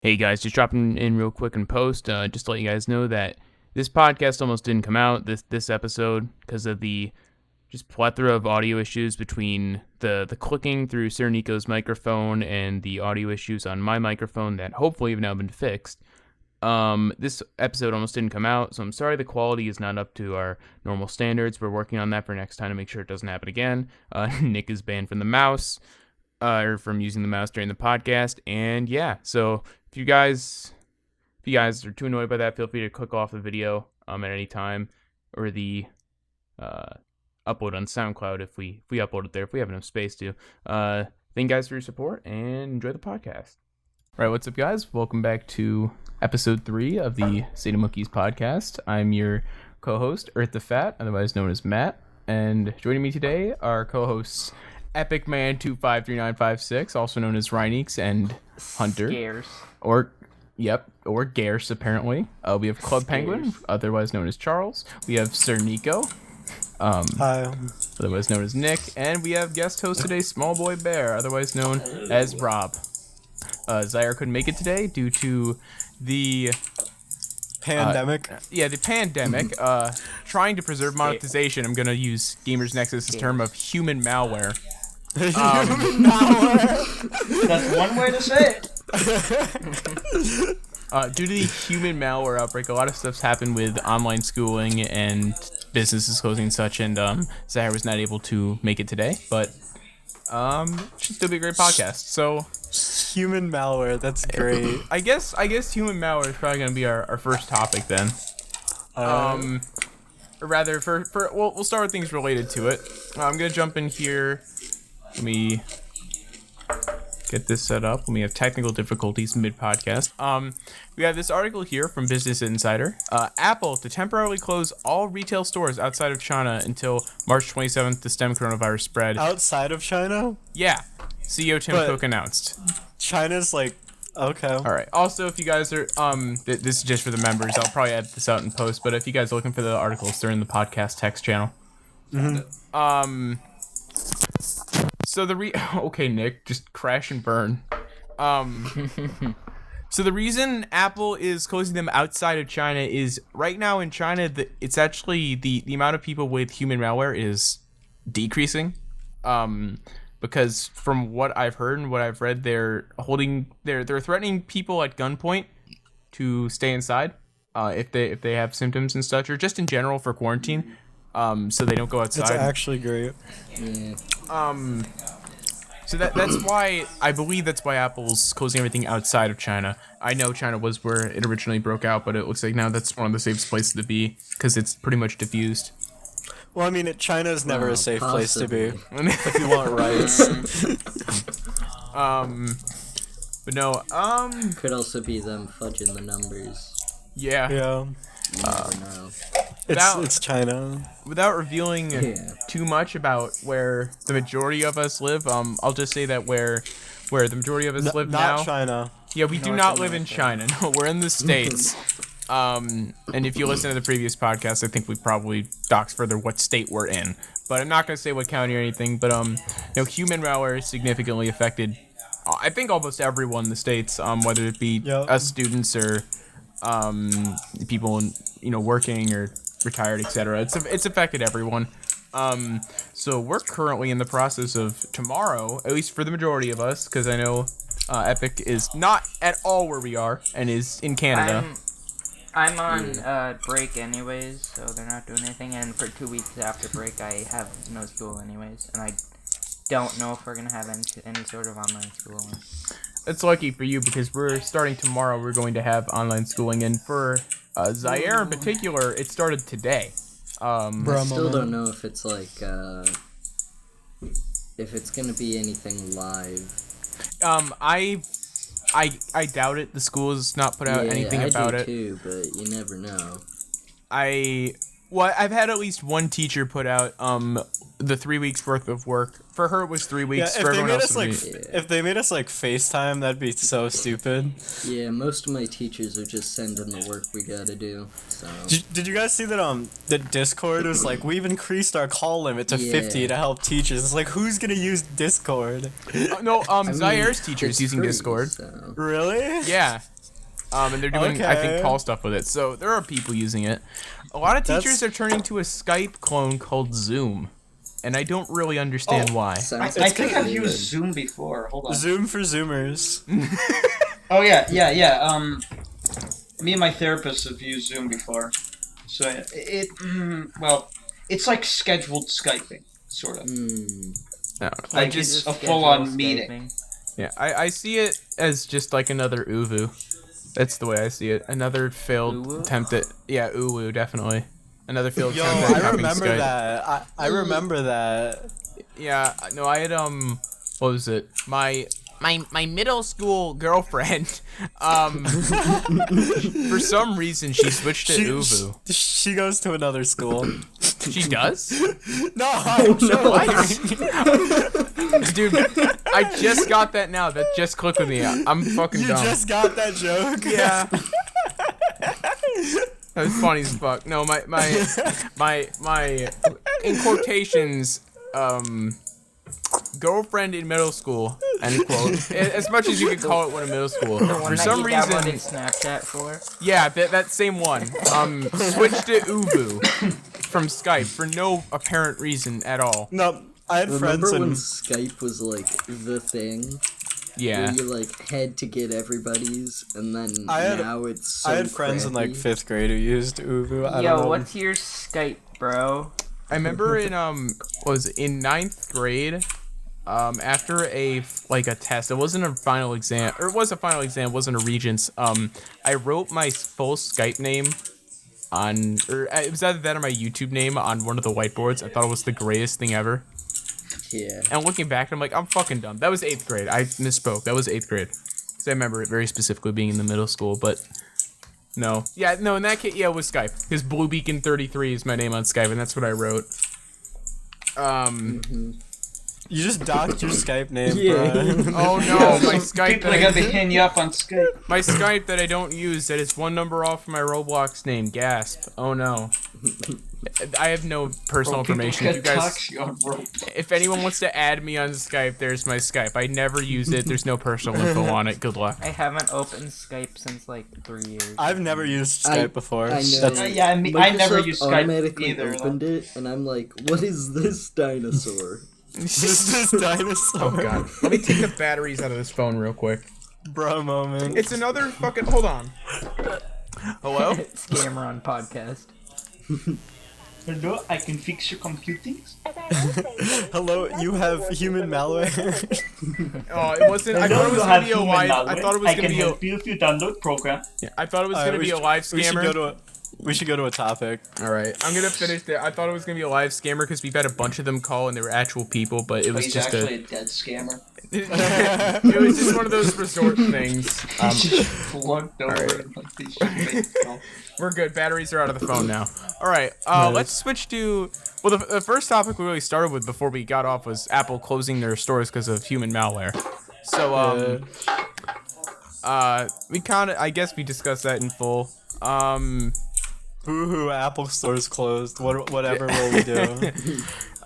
Hey guys, just dropping in real quick in post, just to let you guys know that this podcast almost didn't come out this episode because of the just plethora of audio issues between the clicking through Sir Nico's microphone and the audio issues on my microphone that hopefully have now been fixed. This episode almost didn't come out, so I'm sorry the quality is not up to our normal standards. We're working on that for next time to make sure it doesn't happen again. Nick is banned from the mouse, or from using the mouse during the podcast, and yeah, so if you guys are too annoyed by that, feel free to click off the video at any time, or the upload on SoundCloud if we upload it there, if we have enough space to. Thank you guys for your support and enjoy the podcast. All right, what's up, guys? Welcome back to episode 3 of the SATAMonkeys podcast. I'm your co-host, Earth the Fat, otherwise known as Matt, and joining me today are co-hosts Epic Man 253956, also known as Rhineeks, and Hunter. Scarce. Or Garce, apparently. We have Club Penguin, otherwise known as Charles. We have Sir Nico, Hi. otherwise known as Nick. And we have guest host today, Small Boy Bear, otherwise known as Rob. Zaire couldn't make it today due to the Pandemic. the pandemic. Trying to preserve monetization, I'm going to use Gamers Nexus's term of human malware. That's one way to say it. Due to the human malware outbreak, a lot of stuff's happened with online schooling and businesses closing and such, and Zaire was not able to make it today, but should still be a great podcast. So Human malware. That's great. I guess human malware is probably going to be our first topic then. Or rather, we'll start with things related to it. I'm going to jump in here. Let me get this set up when we have technical difficulties mid-podcast. We have this article here from Business Insider. Apple to temporarily close all retail stores outside of China until March 27th to stem coronavirus spread. Outside of China? Yeah. CEO Tim Cook announced. China's like, okay. All right. Also, if you guys are, this is just for the members. I'll probably edit this out in post, but if you guys are looking for the articles, they're in the podcast text channel. Mm-hmm. So okay, Nick, just crash and burn. So the reason Apple is closing them outside of China is right now in China, it's actually the amount of people with human malware is decreasing. Because from what I've heard and what I've read, they're threatening people at gunpoint to stay inside, if they have symptoms and such, or just in general for quarantine. So they don't go outside. That's actually great. Yeah. So that's why I believe that's why Apple's closing everything outside of China. I know China was where it originally broke out, but it looks like now that's one of the safest places to be because it's pretty much diffused. Well, I mean, China's never a safe place to be. Possibly. If you want rights. But no, Could also be them fudging the numbers. yeah. Yeah. You never know. It's China. Without revealing Yeah. too much about where the majority of us live, I'll just say that where the majority of us live now. Not China. Yeah, we do not live in China. No, we're in the States. And if you listen to the previous podcast, I think we probably doxed further what state we're in. But I'm not going to say what county or anything. But human malware is significantly affected. I think almost everyone in the States, whether it be us students or people working or retired, etc. It's affected everyone. So we're currently in the process of tomorrow, at least for the majority of us, because I know Epic is not at all where we are and is in Canada. I'm on break anyways, so they're not doing anything, and for 2 weeks after break I have no school anyways, and I don't know if we're going to have any sort of online schooling. It's lucky for you because we're starting tomorrow. We're going to have online schooling, and for Zaire in particular, it started today. I still don't know if it's like, if it's gonna be anything live. I doubt it. The school has not put out anything about I it. do too, but you never know. Well, I've had at least one teacher put out the 3 weeks worth of work. For her, it was 3 weeks. Yeah, for everyone else, if they made us like FaceTime, that'd be so stupid. Yeah, most of my teachers are just sending the work we gotta do. So. Did you guys see that? The Discord was like, we've increased our call limit to 50 to help teachers. It's like, who's gonna use Discord? No, Zaire's teacher is using free, Discord. So. Really? Yeah. And they're doing, I think, call stuff with it. So there are people using it. A lot of teachers are turning to a Skype clone called Zoom. And I don't really understand why. Sounds I think I've good. used Zoom before. Hold on. Zoom for Zoomers. Oh yeah. Me and my therapist have used Zoom before. So it's like scheduled Skyping, sort of. No, Like it's a full-on meeting. Yeah, I see it as just like another Uvu. That's the way I see it. Another failed Uwu? attempt at Uwu, definitely. Another failed Yo, attempt at I copying remember Skype. that. I remember that. Yeah, no, I had what was it? My middle school girlfriend, for some reason she switched to Uvu. She goes to another school. She does? No, I'm joking. Dude, I just got that now. That just clicked with me. I'm fucking You dumb. just got that joke? Yeah. That was funny as fuck. No, my in quotations, girlfriend in middle school, end quote. As much as you could call it one in middle school. The one For that some you reason, downloaded Snapchat for. yeah, that same one. Switched to Uvu from Skype for no apparent reason at all. No, I had friends Remember when and Skype was like the thing? Yeah. Where you like had to get everybody's, and then now it's so I had friends in like crappy. 5th grade who used Uvu. I don't Yo, know. what's your Skype, bro? I remember in in 9th grade, after a test, it wasn't a final exam, or it was a final exam, it wasn't a regents. I wrote my full Skype name on, or it was either that or my YouTube name on one of the whiteboards. I thought it was the greatest thing ever. Yeah. And looking back, I'm like, I'm fucking dumb. That was 8th grade. I misspoke. That was 8th grade. Because I remember it very specifically being in the middle school, but no. Yeah, no, in that case, yeah, it was Skype. Because BlueBeacon33 is my name on Skype, and that's what I wrote. You just docked your Skype name, Yeah. bro. Oh no, my Skype People are gonna be hitting you up on Skype. my Skype that I don't use, that is one number off from my Roblox name. Gasp. Oh no. I have no personal information. If you guys, if anyone wants to add me on Skype, there's my Skype. I never use it. There's no personal info on it. Good luck. I haven't opened Skype since like 3 years. I've never used Skype before. I know. That's- Yeah, I never Microsoft use Skype automatically either. opened it, and I'm like, what is this dinosaur? This is dinosaur. Oh god. Let me take the batteries out of this phone real quick. Bro moment. It's another fucking. Hold on. Hello? Scammer on podcast. Hello, I can fix your computing. Hello, you have human malware. Oh, it wasn't. I thought it was gonna be a live. I thought it was I gonna can be a. help you if you download program. I thought it was gonna be a live scammer. We should go to a topic. All right, I'm gonna finish there. I thought it was gonna be a live scammer because we've had a bunch of them call and they were actual people, but it was He's just actually a dead scammer. it was just one of those resort things. Plugged over right. and like these shit. We're good. Batteries are out of the phone now. All right, let's switch to. Well, the first topic we really started with before we got off was Apple closing their stores because of human malware. So we kind of, I guess we discussed that in full. Boo-hoo, Apple Store's closed. Whatever will we do?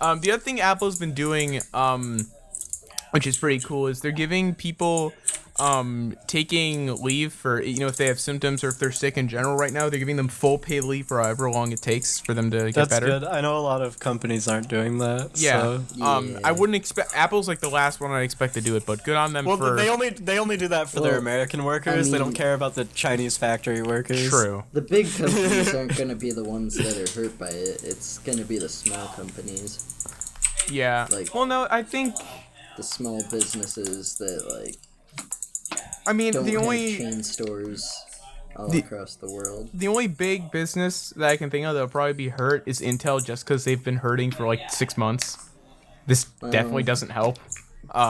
The other thing Apple's been doing, which is pretty cool, is they're giving people taking leave for, if they have symptoms or if they're sick in general right now. They're giving them full paid leave for however long it takes for them to get That's better. good. I know a lot of companies aren't doing that. Yeah. So. Yeah. I wouldn't expect Apple's like the last one I'd expect to do it, but good on them Well, for. they only do that for their Well, American workers. I They don't mean- care about the Chinese factory workers. True. The big companies aren't gonna be the ones that are hurt by it. It's gonna be the small companies, Yeah. Like- Well, no, I think. the small businesses that like I mean, don't the have only. chain stores all The- across the world. The only big business that I can think of that'll probably be hurt is Intel, just because they've been hurting for like 6 months. This definitely doesn't help.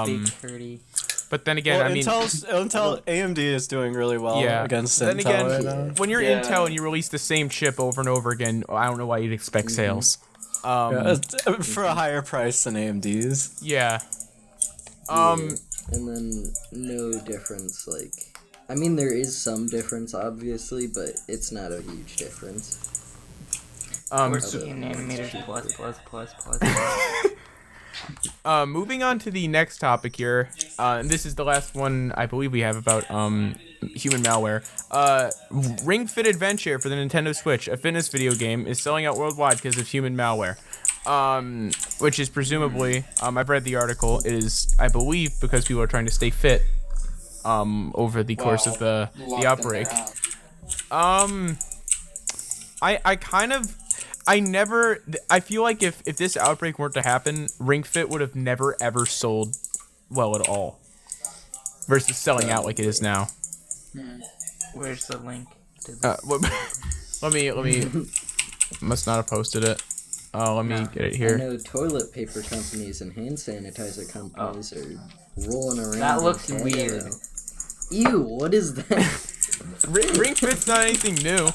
Big 30. But then again, Well, I mean, Intel AMD is doing really well against then Intel again, right now. when you're Yeah. Intel and you release the same chip over and over again, I don't know why you'd expect sales. For a higher price than AMD's. Yeah. And then no difference, like, I mean, there is some difference, obviously, but it's not a huge difference. 14 nanometers plus. Moving on to the next topic here, and this is the last one I believe we have about human malware. Ring Fit Adventure for the Nintendo Switch, a fitness video game, is selling out worldwide because of human malware. Which is presumably, I've read the article, it is, I believe, because people are trying to stay fit over the course of the outbreak. I feel like if this outbreak weren't to happen, Ring Fit would have never ever sold well at all. Versus selling out like it is now. Where's the link to this? Let me must not have posted it. Let me get it I here. know toilet paper companies and hand sanitizer companies are rolling around. That in looks Canada. weird. Ew, what is that? Ring Fit's not anything new.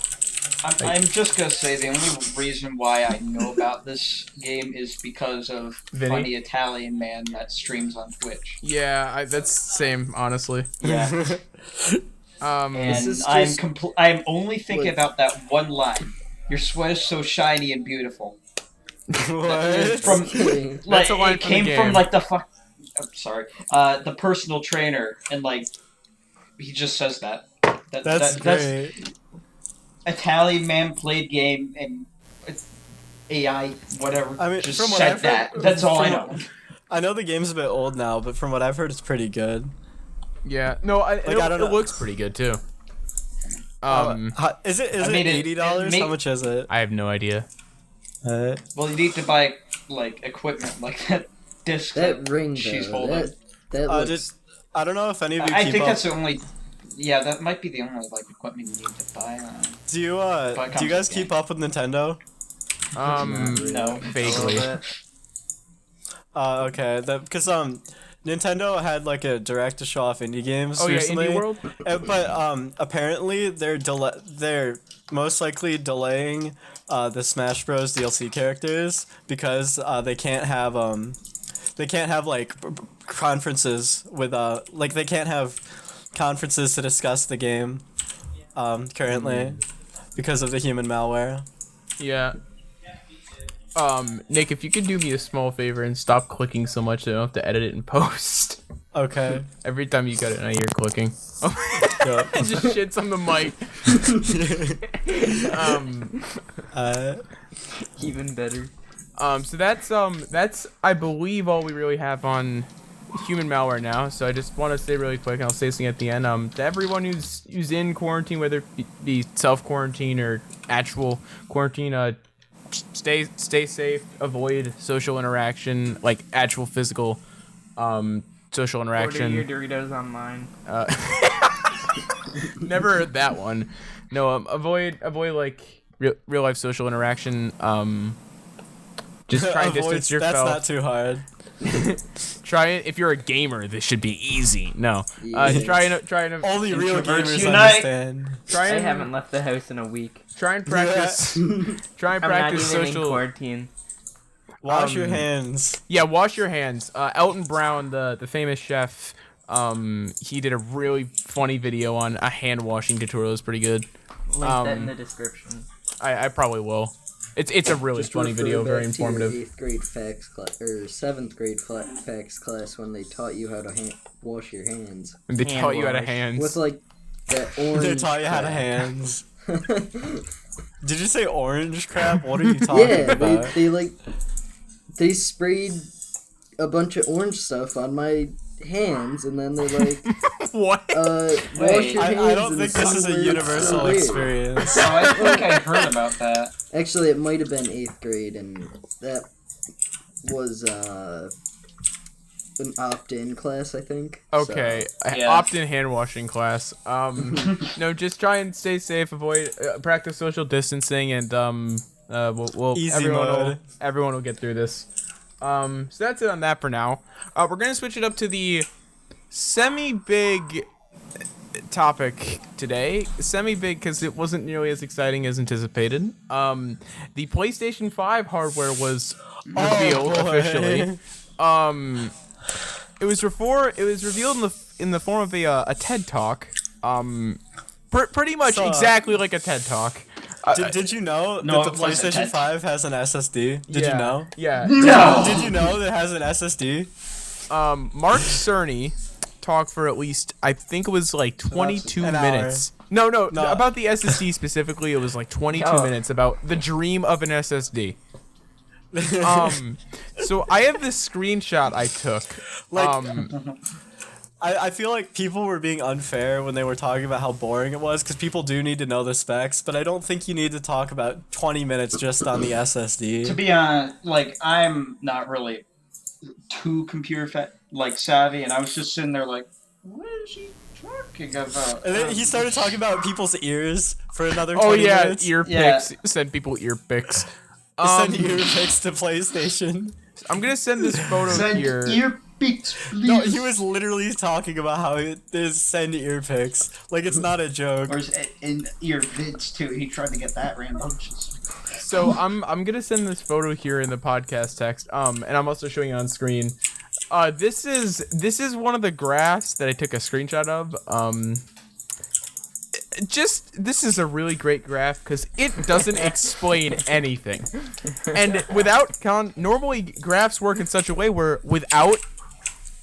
I'm just gonna say the only reason why I know about this game is because of Vinny? funny Italian man that streams on Twitch. Yeah, that's same, honestly. Yeah, Um, This and is I'm just- I'm only thinking Look. about that one line. Your sweater's so shiny and beautiful. What? From kidding. like That's a line it from the came game. from like the fuck. I'm sorry. The personal trainer, and like he just says that. That's great. Italian man played game and AI whatever. I mean, just from what said I've that. heard- That's all I from know. I know the game's a bit old now, but from what I've heard, it's pretty good. yeah, no, I don't know. it looks pretty good too. Is it I mean, $80? it How much is it? I have no idea. Well, you need to buy like equipment like that disc That ring, she's though, holding. that looks... just I don't know if any of you I keep think up. that's the only. Yeah, that might be the only like equipment you need to buy. Do you But it do you comes guys with keep game. up with Nintendo? No. Vaguely. Okay. Because Nintendo had like a direct to show off indie games Oh yeah, recently. Indie World. But apparently they're most likely delaying the Smash Bros DLC characters because they can't have like conferences with like they can't have conferences to discuss the game currently because of the human malware. Yeah. Nick, if you could do me a small favor and stop clicking so much that I don't have to edit it in post. Okay. Every time you got it, I hear clicking. It just shits on the mic. Even better. So that's I believe all we really have on human malware now. So I just want to say really quick, and I'll say something at the end. To everyone who's in quarantine, whether it be self quarantine or actual quarantine, stay safe. Avoid social interaction, like actual physical social interaction. Order your Doritos online. Never heard that one. No, avoid like real life social interaction. Just try and distance yourself. That's not too hard. Try it if you're a gamer. This should be easy. No, Yes. try and Only real Introverts gamers unite. understand. try I and haven't left the house in a week. try and practice. Try and I'm not practice even in social. quarantine. Wash your hands. Yeah, wash your hands. Elton Brown, the famous chef, he did a really funny video on a hand washing tutorial. It's pretty good. Link that in the description. I probably will. It's a really Just funny refer video, very back to your informative. 8th grade facts class, or 7th grade facts class when they taught you how to wash your hands. And they Hand taught you how to wash. hands. With, like, that orange They taught you how to crap. hands. Did you say orange crap? What are you talking Yeah, about? they sprayed a bunch of orange stuff on my hands, and then they like What? wash your hands. I don't and think this is see a where it's universal so weird. experience. Oh, I think I heard about that. Actually, it might have been 8th grade, and that was an opt-in class, I think. Okay, Yeah. opt-in hand washing class. No, just try and stay safe. Avoid practice social distancing, and we'll Easy mode. everyone will get through this. So that's it on that for now. We're gonna switch it up to the semi-big topic today. Semi-big because it wasn't nearly as exciting as anticipated. The PlayStation 5 hardware was revealed officially. It was revealed in the form of a TED Talk. Pretty much exactly like a TED Talk. Did you know No, that the it wasn't PlayStation TED. 5 has an SSD? Did you know? Yeah. No. Did you know that it has an SSD? Mark Cerny talked for at least, I think it was like 22 an minutes. No, about the SSD specifically, it was like 22 Oh. minutes about the dream of an SSD. So I have this screenshot I took. I feel like people were being unfair when they were talking about how boring it was, because people do need to know the specs, but I don't think you need to talk about 20 minutes just on the SSD. To be honest, like I'm not really too computer savvy, and I was just sitting there like, what is he talking about? And then he started talking about people's ears for another 20 Oh yeah, minutes. ear Yeah. pics. Send people ear pics. Send ear pics to PlayStation. I'm gonna send this photo Send here. ear beats, please. No, he was literally talking about how it is send ear pics. Like, it's not a joke. Or in ear vids too. He tried to get that rambunctious. So I'm gonna send this photo here in the podcast text. And I'm also showing it on screen. This is one of the graphs that I took a screenshot of. This is a really great graph because it doesn't explain anything. And normally graphs work in such a way where without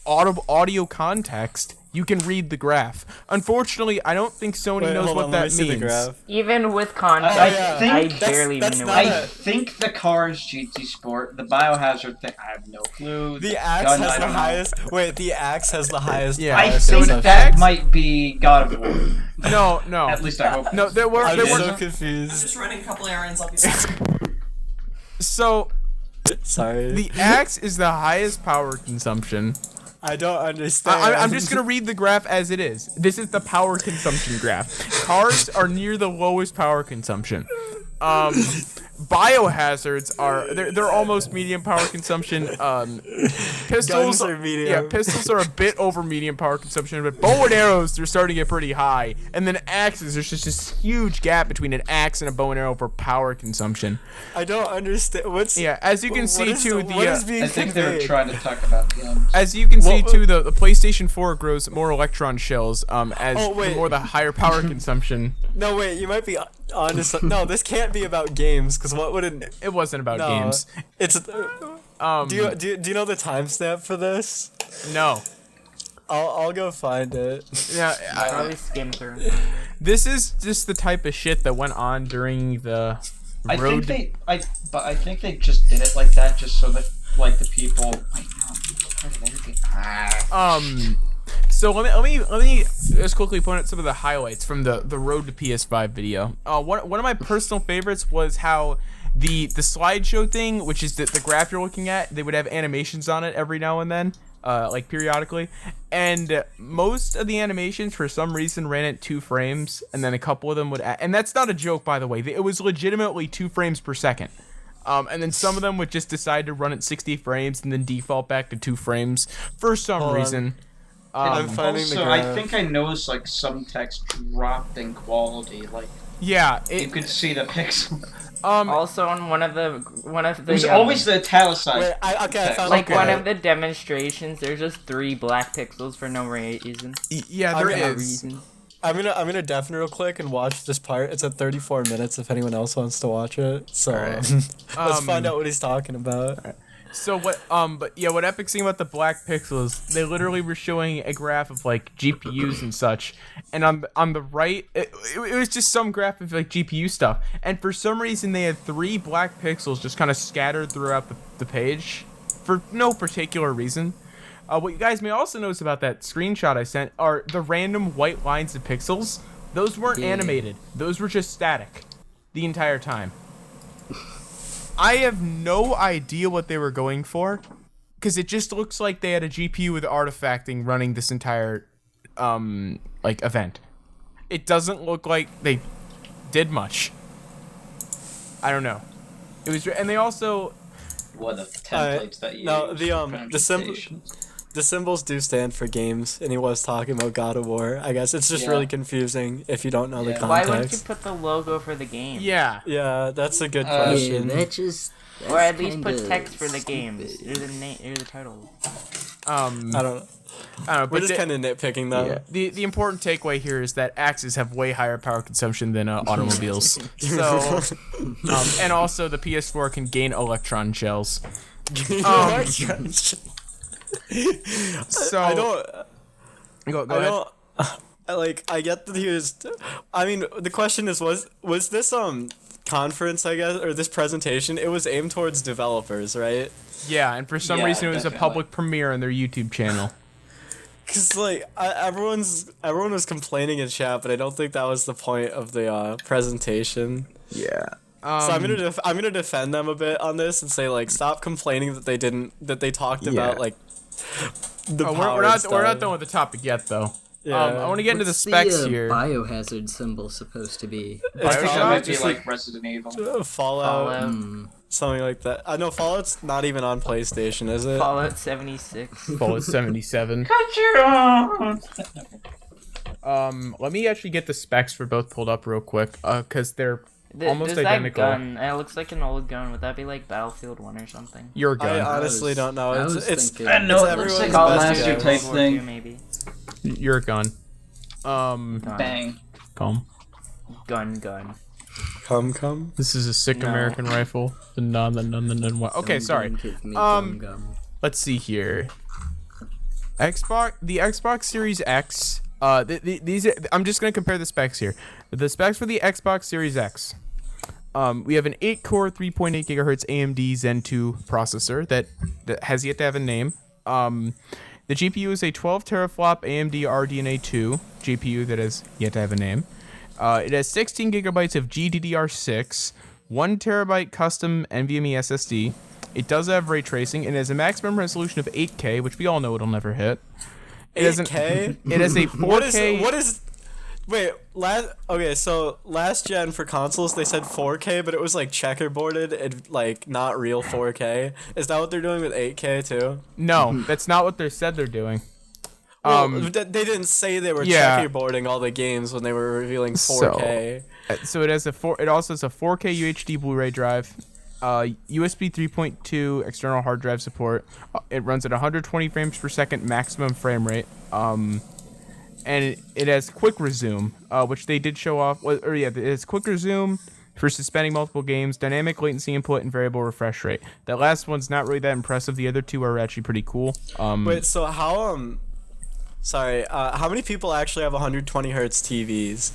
audio context, you can read the graph. Unfortunately, I don't think Sony Wait, knows hold what on, let me that see the means. graph. Even with context, I think I that's- barely that's even not know. a- I think the car is GT Sport. The Biohazard thing, I have no clue. The axe gun, I has the don't know. highest. Wait, the axe has the highest. Yeah, I bias think consumption. that might be God of War. No. At least I hope. No, there were I'm there so were confused. Just running a couple errands. I'll be back. so Sorry. the axe is the highest power consumption. I don't understand. I'm just gonna read the graph as it is. This is the power consumption graph. Cars are near the lowest power consumption. Biohazards are they're almost medium power consumption. Pistols Guns are medium. Yeah, pistols are a bit over medium power consumption, but bow and arrows they're starting to get pretty high. And then axes, there's just this huge gap between an axe and a bow and arrow for power consumption. I don't understand. What's Yeah, as you can what see is too, what is being I think they were conveyed? trying to talk about guns. as you can see What- too, the PlayStation 4 grows more electron shells as Oh, wait. the more the higher power consumption. No, wait. You might be onto some. No, this can't be about games. Because what would it? It wasn't about No, games. it's. Um, Do you know the timestamp for this? no. I'll go find it. Yeah, Probably skim through. this is just the type of shit that went on during the I road. think I think they just did it like that just so that like the people. Wait, no. How did everything? So let me just quickly point out some of the highlights from the Road to PS5 video. One of my personal favorites was how the slideshow thing, which is the graph you're looking at, they would have animations on it every now and then, like periodically, and most of the animations for some reason ran at 2 frames, and then a couple of them would and that's not a joke, by the way. It was legitimately 2 frames per second. And then some of them would just decide to run at 60 frames and then default back to 2 frames for some Hold on. reason. I'm finding the Also, I graph. think I noticed like some text dropped in quality. Like Yeah, you could see the pixel. Also, on one of the It was always the italicized. Wait, I text. found like okay. one of the demonstrations. There's just 3 black pixels for no reason. yeah, I there mean, No is. reason. I'm gonna definitely click and watch this part. It's at 34 minutes if anyone else wants to watch it. So Alright. let's find out what he's talking about. So what? But yeah, what Epic's saying about the black pixels? They literally were showing a graph of like GPUs and such, and on the right, it was just some graph of like GPU stuff, and for some reason they had 3 black pixels just kind of scattered throughout the page, for no particular reason. What you guys may also notice about that screenshot I sent are the random white lines of pixels. Those weren't animated. Those were just static the entire time. I have no idea what they were going for, because it just looks like they had a GPU with artifacting running this entire, like, event. It doesn't look like they did much. I don't know. It was, and they also, What the templates that you no, use the for the presentation. the symbols do stand for games, and he was talking about God of War. I guess it's just really confusing if you don't know the context. Why wouldn't you put the logo for the game? Yeah. Yeah, that's a good Yeah, question. Or at least put text for the games. Or the title. I don't know. We're But just kind of nitpicking though. yeah, the important takeaway here is that axes have way higher power consumption than automobiles. So, and also the PS4 can gain electron shells. So I don't. go ahead. I get that he was. I mean, the question is, was this conference, I guess, or this presentation? It was aimed towards developers, right? Yeah, and for some reason it was definitely. a public premiere on their YouTube channel. Cause like everyone was complaining in chat, but I don't think that was the point of the presentation. Yeah. So I'm gonna defend them a bit on this and say like stop complaining that they talked about like the power we're and not stuff. done with the topic yet though. Yeah. I want to get into the What's specs the here. biohazard symbol supposed to be? It's It probably might be just like Resident Evil. Fallout, something like that. I know Fallout's not even on PlayStation, is it? Fallout 76. Fallout 77. Cut your own. Let me actually get the specs for both pulled up real quick, cause they're almost There's identical. that gun. It looks like an old gun. Would that be like Battlefield 1 or something? Your I gun. honestly don't know. I was It's thinking- I know it's it looks everyone's like all best last year guess. type World War II, thing. maybe. Your gun. Gun. Bang. Calm. Gun. Come. This is a sick No. American rifle. Okay, sorry. Give me Um, gum. Let's see here. The Xbox Series X. These I'm just gonna compare the specs here. The specs for the Xbox Series X. We have an 8-core, 3.8 gigahertz AMD Zen 2 processor that has yet to have a name. The GPU is a 12 teraflop AMD RDNA 2 GPU that has yet to have a name. It has 16 gigabytes of GDDR6, 1 terabyte custom NVMe SSD. It does have ray tracing and has a maximum resolution of 8K, which we all know it'll never hit. It has 8K? It has a 4K. What is? Wait, so last gen for consoles they said 4K, but it was like checkerboarded and like not real 4K. Is that what they're doing with 8K too? No, that's not what they said they're doing. Well, they didn't say they were yeah. checkerboarding all the games when they were revealing 4K. So it has it also has a 4K UHD Blu-ray drive, USB 3.2 external hard drive support. It runs at 120 frames per second maximum frame rate. And it has quick resume, which they did show off. It has quick resume for suspending multiple games, dynamic latency input, and variable refresh rate. That last one's not really that impressive. The other two are actually pretty cool. Wait, so how how many people actually have 120 hertz TVs?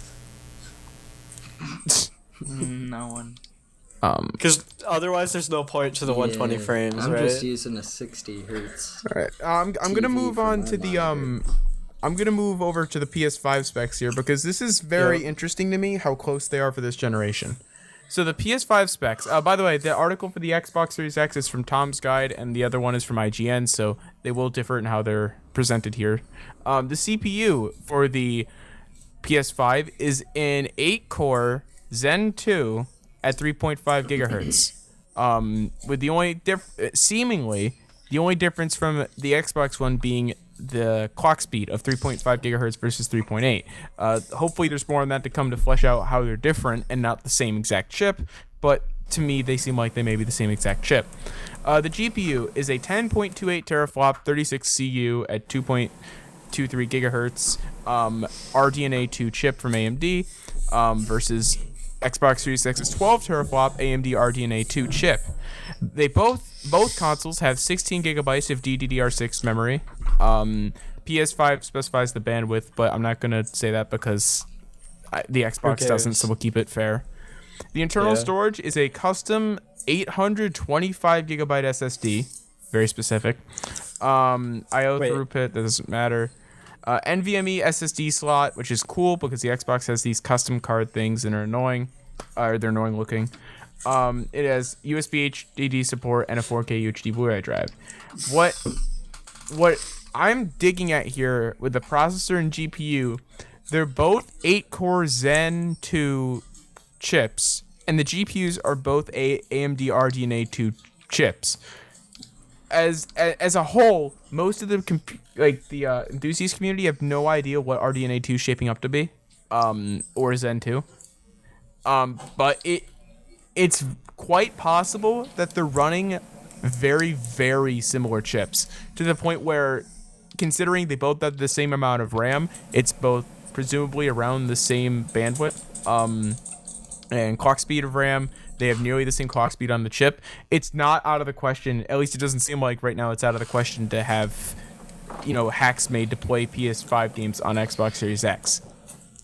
No one. Because otherwise, there's no point to the 120 frames, I'm right? just using a 60 hertz. All right, I'm gonna TV move for on my to the monitor. I'm gonna move over to the PS5 specs here because this is very Yeah. interesting to me how close they are for this generation. So the PS5 specs. By the way, the article for the Xbox Series X is from Tom's Guide, and the other one is from IGN, so they will differ in how they're presented here. The CPU for the PS5 is an 8-core Zen 2 at 3.5 gigahertz. With the only seemingly the only difference from the Xbox One being the clock speed of 3.5 gigahertz versus 3.8. Hopefully there's more on that to come to flesh out how they're different and not the same exact chip, but to me they seem like they may be the same exact chip. The GPU is a 10.28 teraflop 36 CU at 2.23 gigahertz RDNA 2 chip from AMD versus Xbox Series X's 12 teraflop AMD RDNA 2 chip. They both consoles have 16 gigabytes of DDR6 memory. PS5 specifies the bandwidth, but I'm not gonna say that because the Xbox doesn't, so we'll keep it fair. The internal storage is a custom 825 gigabyte SSD, very specific. I/O throughput, that doesn't matter. NVMe SSD slot, which is cool because the Xbox has these custom card things and are annoying, or they're annoying looking. It has USB HDD support and a 4K UHD Blu-ray drive. What I'm digging at here with the processor and GPU, they're both 8-core Zen 2 chips, and the GPUs are both AMD RDNA 2 chips. as a whole, most of the enthusiast community have no idea what RDNA 2 is shaping up to be, or Zen 2. But it's quite possible that they're running very, very similar chips to the point where, considering they both have the same amount of RAM, it's both presumably around the same bandwidth, and clock speed of RAM. They have nearly the same clock speed on the chip. It's not out of the question, at least it doesn't seem like right now it's out of the question to have, hacks made to play PS5 games on Xbox Series X.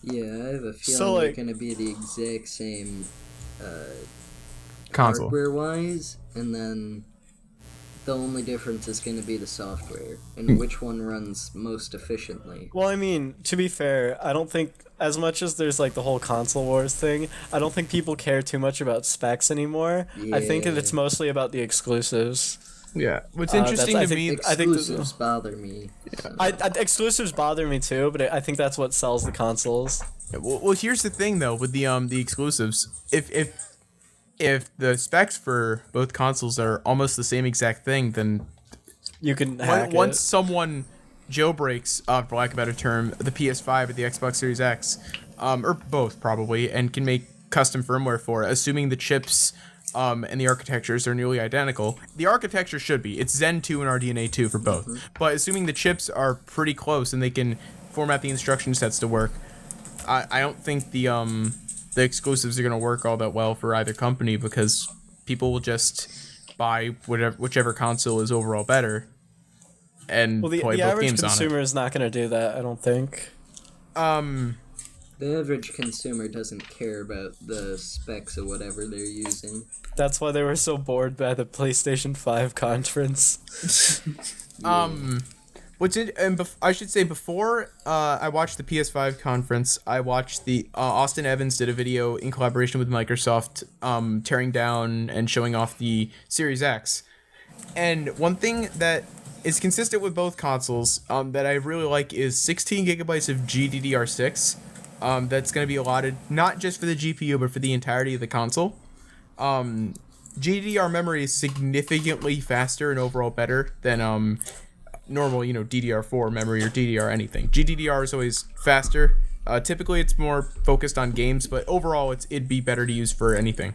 Yeah, I have a feeling they're going to be the exact same console hardware-wise, and then the only difference is going to be the software and which one runs most efficiently. Well, I mean, to be fair, I don't think, as much as there's like the whole console wars thing, I don't think people care too much about specs anymore. Yeah. I think that it's mostly about the exclusives. Yeah. What's interesting to me, exclusives bother me. So. Exclusives bother me too, but I think that's what sells the consoles. well, here's the thing though with the exclusives. If the specs for both consoles are almost the same exact thing, then you can hack once someone jailbreaks, for lack of a better term, the PS5 or the Xbox Series X, or both probably, and can make custom firmware for it, assuming the chips and the architectures are nearly identical. The architecture should be. It's Zen 2 and RDNA 2 for both. Mm-hmm. But assuming the chips are pretty close and they can format the instruction sets to work, I don't think the exclusives are going to work all that well for either company, because people will just buy whichever console is overall better and play both games on it. The average consumer is not going to do that, I don't think. The average consumer doesn't care about the specs of whatever they're using. That's why they were so bored by the PlayStation 5 conference. I should say, before I watched the PS5 conference, I watched the Austin Evans did a video in collaboration with Microsoft, tearing down and showing off the Series X. And one thing that is consistent with both consoles, that I really like, is 16 gigabytes of GDDR6. That's going to be allotted not just for the GPU, but for the entirety of the console. GDDR memory is significantly faster and overall better than normal, DDR4 memory or DDR anything. GDDR is always faster. Typically, it's more focused on games, but overall, it'd be better to use for anything.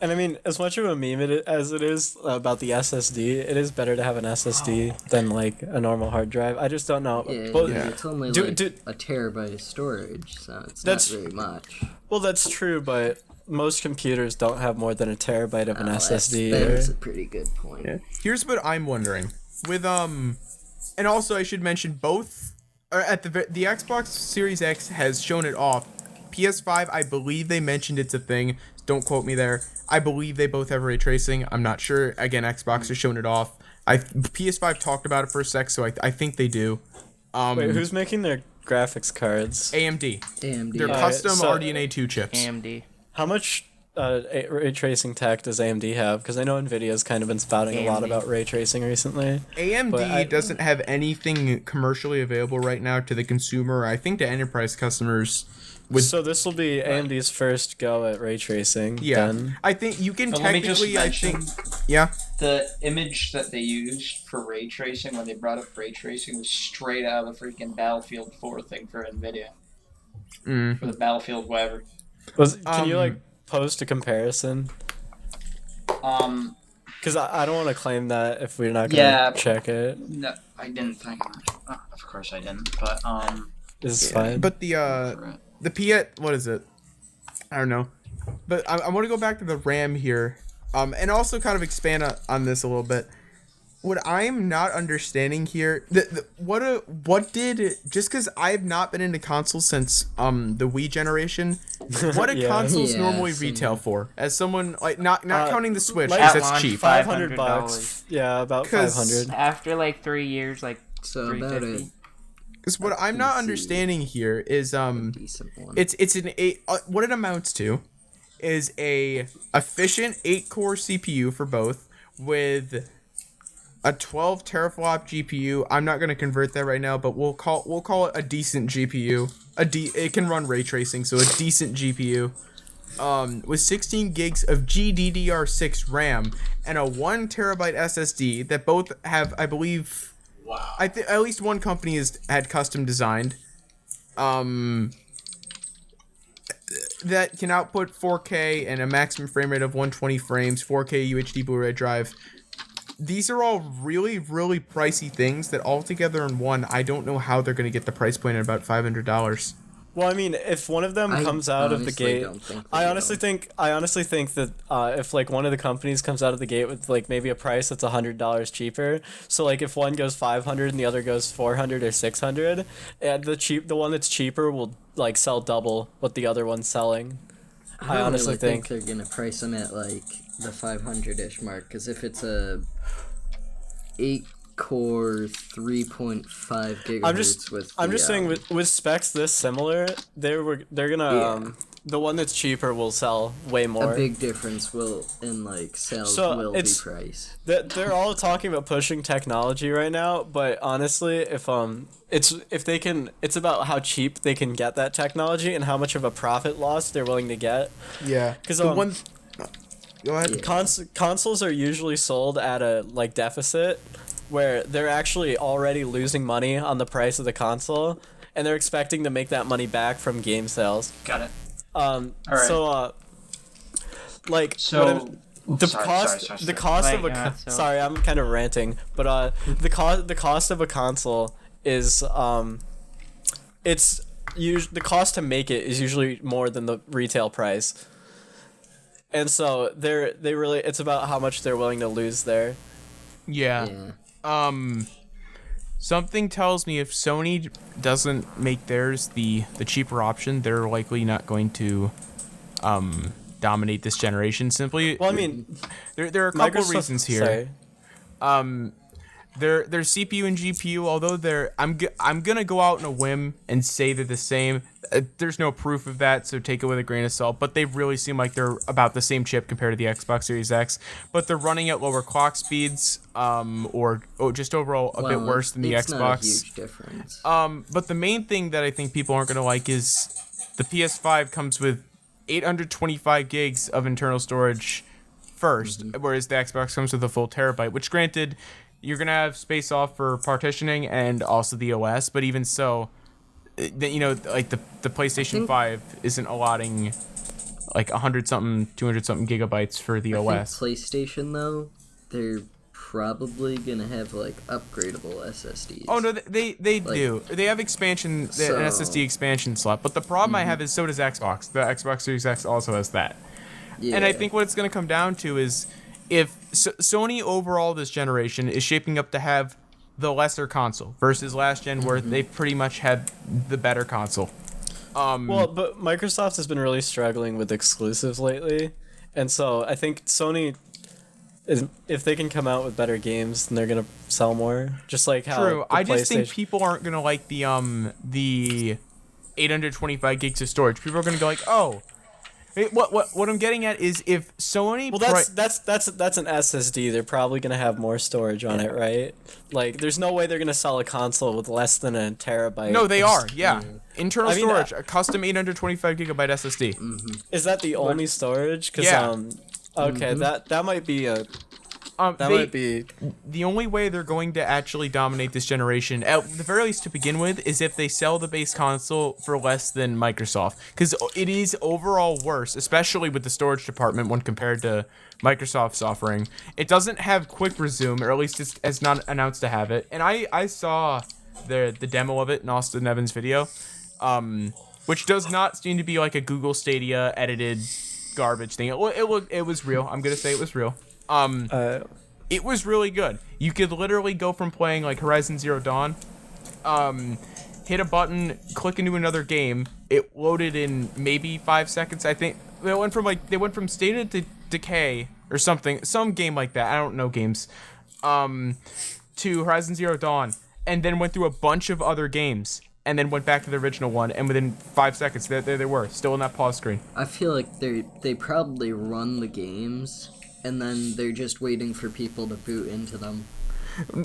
And I mean, as much of a meme as it is about the SSD, it is better to have an SSD than like a normal hard drive. I just don't know. Yeah, it's only a terabyte of storage, so it's not very much. Well, that's true, but most computers don't have more than a terabyte of an SSD. That's a pretty good point. Yeah. Here's what I'm wondering with and also I should mention both. At the Xbox Series X has shown it off. PS5, I believe they mentioned it's a thing. Don't quote me there. I believe they both have ray tracing. I'm not sure. Again, Xbox has shown it off. PS5 talked about it for a sec, so I think they do. Wait, who's making their graphics cards? AMD. They're custom RDNA 2 chips. AMD. How much ray tracing tech does AMD have? Because I know Nvidia's kind of been spouting a lot about ray tracing recently. AMD doesn't have anything commercially available right now to the consumer. I think to enterprise customers. So this will be AMD's first go at ray tracing. Yeah, then. I think you can technically. The image that they used for ray tracing when they brought up ray tracing was straight out of the freaking Battlefield 4 thing for Nvidia. For the Battlefield whatever. Can you post a comparison? Because I don't want to claim that if we're not gonna check it. No, I didn't think. Of course I didn't, but this is fine. But the Piet, what is it? I don't know. But I want to go back to the RAM here, and also kind of expand on this a little bit. What I'm not understanding here, what did, just because I've not been into consoles since the Wii generation, what do consoles normally retail for? As someone like not counting the Switch, because that's cheap. $500. Yeah, about $500. After like 3 years, like so about it. Because what I'm not understanding here is it's an 8. What it amounts to is a efficient 8-core CPU for both with a 12 teraflop GPU. I'm not gonna convert that right now, but we'll call it a decent GPU. It can run ray tracing, so a decent GPU. with 16 gigs of GDDR6 RAM and a 1 terabyte SSD that both have, I believe, I think at least one company had custom designed, that can output 4K and a maximum frame rate of 120 frames, 4K UHD Blu-ray drive. These are all really, really pricey things that all together in one, I don't know how they're going to get the price point at about $500. Well, I mean, if one of them comes out of the gate, I honestly think that if like one of the companies comes out of the gate with like maybe a price that's $100 cheaper, so like if one goes 500 and the other goes 400 or 600, and the one that's cheaper will like sell double what the other one's selling. I honestly really think they're gonna price them at like the 500-ish mark, because if it's a 8-core 3.5 gigahertz I'm just saying with specs this similar, they're gonna the one that's cheaper will sell way more. A big difference in like sales will be price. They're all talking about pushing technology right now, but honestly, it's about how cheap they can get that technology and how much of a profit loss they're willing to get. Yeah, because go ahead. Yeah. Consoles are usually sold at a like deficit, where they're actually already losing money on the price of the console, and they're expecting to make that money back from game sales. Got it. All right. Sorry, I'm kind of ranting, but the cost of a console is the cost to make it is usually more than the retail price. And so it's about how much they're willing to lose there. Yeah. Something tells me if Sony doesn't make theirs the cheaper option, they're likely not going to dominate this generation. Simply, well, I mean, there are a couple of reasons here. Sorry. Their CPU and GPU, although I'm gonna go out on a whim and say they're the same. There's no proof of that, so take it with a grain of salt. But they really seem like they're about the same chip compared to the Xbox Series X. But they're running at lower clock speeds, or just overall a bit worse than the Xbox. It's not a huge difference. But the main thing that I think people aren't gonna like is the PS5 comes with 825 gigs of internal storage first, whereas the Xbox comes with a full terabyte. Which, granted, you're gonna have space off for partitioning and also the OS, but even so, like the PlayStation 5 isn't allotting like 100-something, 200-something gigabytes for the OS. Think PlayStation though, they're probably gonna have like upgradable SSDs. Oh no, they do. They have an SSD expansion slot, but the problem I have is so does Xbox. The Xbox Series X also has that. Yeah. And I think what it's gonna come down to is if Sony overall this generation is shaping up to have the lesser console versus last gen where they pretty much had the better console. Well, but Microsoft has been really struggling with exclusives lately, and so I think Sony, if they can come out with better games, then they're gonna sell more. Just like how True. I just think people aren't gonna like the 825 gigs of storage. People are gonna go like, oh. What I'm getting at is if Sony... Well, that's an SSD. They're probably going to have more storage on it, right? Like, there's no way they're going to sell a console with less than a terabyte. No, they are, yeah. Internal storage, a custom 825 gigabyte SSD. Is that the only storage? Okay, that might be a... might be... The only way they're going to actually dominate this generation, at the very least to begin with, is if they sell the base console for less than Microsoft. Because it is overall worse, especially with the storage department when compared to Microsoft's offering. It doesn't have quick resume, or at least it's not announced to have it. And I saw the demo of it in Austin Evans' video, which does not seem to be like a Google Stadia edited garbage thing. It was real. I'm going to say it was real. It was really good. You could literally go from playing like Horizon Zero Dawn, hit a button, click into another game. It loaded in maybe 5 seconds. I think they went from State of Decay or something, some game like that. I don't know games. To Horizon Zero Dawn, and then went through a bunch of other games, and then went back to the original one. And within 5 seconds, there they were, still in that pause screen. I feel like they probably run the games, and then they're just waiting for people to boot into them.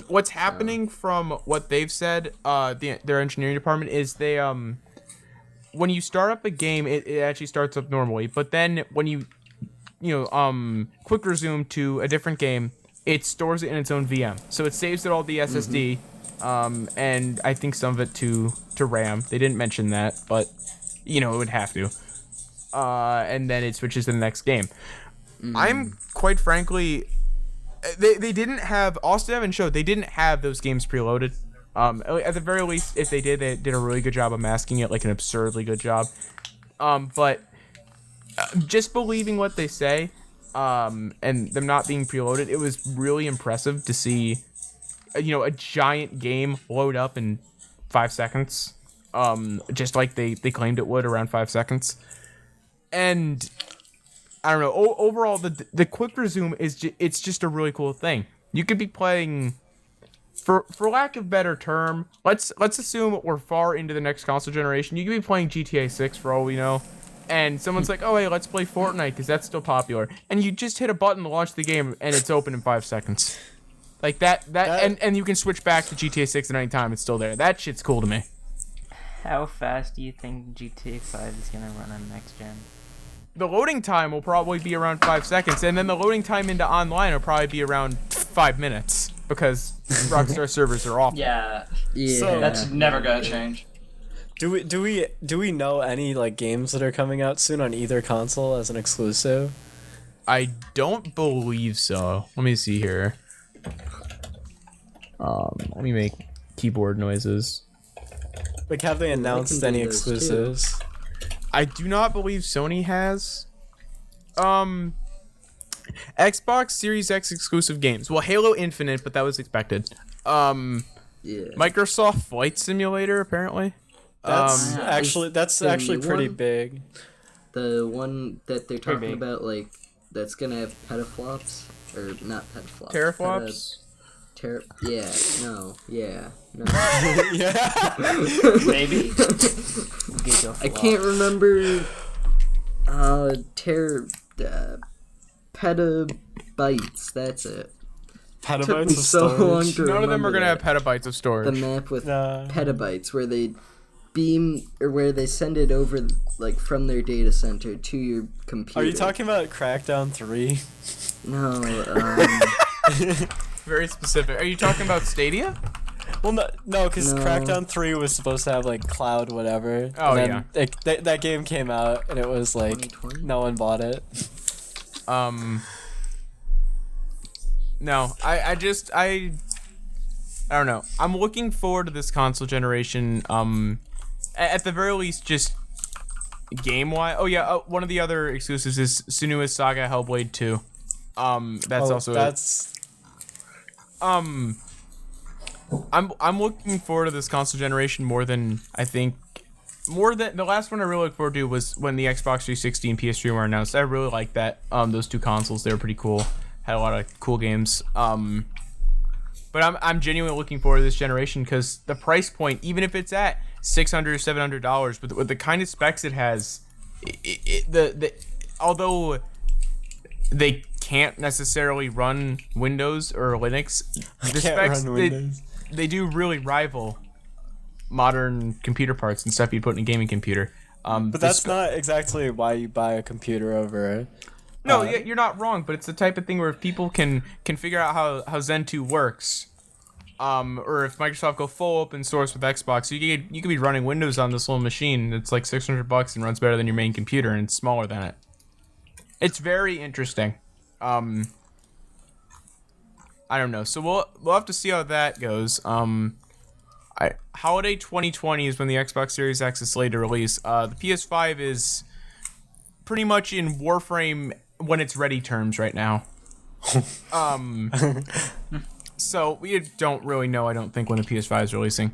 What's happening from what they've said, their engineering department, is when you start up a game, it actually starts up normally. But then when you quick resume to a different game, it stores it in its own VM. So it saves it all the SSD, and I think some of it to RAM. They didn't mention that, but it would have to. And then it switches to the next game. I'm quite frankly, they didn't have, Austin Evans showed they didn't have those games preloaded. At the very least, if they did a really good job of masking it, like an absurdly good job. But just believing what they say, and them not being preloaded, it was really impressive to see, a giant game load up in 5 seconds. Just like they claimed it would, around 5 seconds. And I don't know. Overall, the quick resume it's just a really cool thing. You could be playing, for lack of better term, let's assume we're far into the next console generation. You could be playing GTA 6 for all we know, and someone's like, "Oh hey, let's play Fortnite because that's still popular," and you just hit a button to launch the game, and it's open in 5 seconds. Like that and you can switch back to GTA 6 at any time. It's still there. That shit's cool to me. How fast do you think GTA 5 is gonna run on next gen? The loading time will probably be around 5 seconds, and then the loading time into online will probably be around 5 minutes because Rockstar servers are awful. Yeah. Yeah. That's never gonna change. Do we know any like games that are coming out soon on either console as an exclusive? I don't believe so. Let me see here. Let me make keyboard noises. Like, have they announced do any those, too. exclusives? I do not believe Sony has. Xbox Series X exclusive games. Well, Halo Infinite, but that was expected. Yeah. Microsoft Flight Simulator, apparently. That's actually the pretty one- big. The one that they're talking big. about, like, that's gonna have petaflops, or not petaflops. Teraflops? Yeah, no. Yeah. Maybe. I can't remember. Petabytes. That's it. Took me Petabytes of so long storage. to None of them are remember going to have that. petabytes of storage. The map with Nah. petabytes, where they beam or where they send it over, like, from their data center to your computer. Are you talking about Crackdown 3? No. Very specific. Are you talking about Stadia? Well, no, because No. Crackdown 3 was supposed to have like cloud whatever. Oh, and then that game came out and it was like 2020? no one bought it. No, I don't know. I'm looking forward to this console generation. At the very least, just game-wise. Oh yeah, one of the other exclusives is Senua's Saga Hellblade 2. That's I'm looking forward to this console generation more than the last one I really looked forward to was when the Xbox 360 and PS3 were announced. I really liked that. Those two consoles, they were pretty cool. Had a lot of cool games. But I'm genuinely looking forward to this generation because the price point, even if it's at $600 or $700, with the kind of specs it has, although they can't necessarily run Windows or Linux, the specs they do really rival modern computer parts and stuff you'd put in a gaming computer. But that's not exactly why you buy a computer over it. No, you're not wrong, but it's the type of thing where if people can figure out how Zen 2 works, or if Microsoft go full open source with Xbox, you could be running Windows on this little machine that's like $600 and runs better than your main computer and it's smaller than it. It's very interesting. I don't know. So we'll have to see how that goes. Holiday 2020 is when the Xbox Series X is slated to release. The PS5 is pretty much in Warframe when it's ready terms right now. So we don't really know, I don't think, when the PS5 is releasing.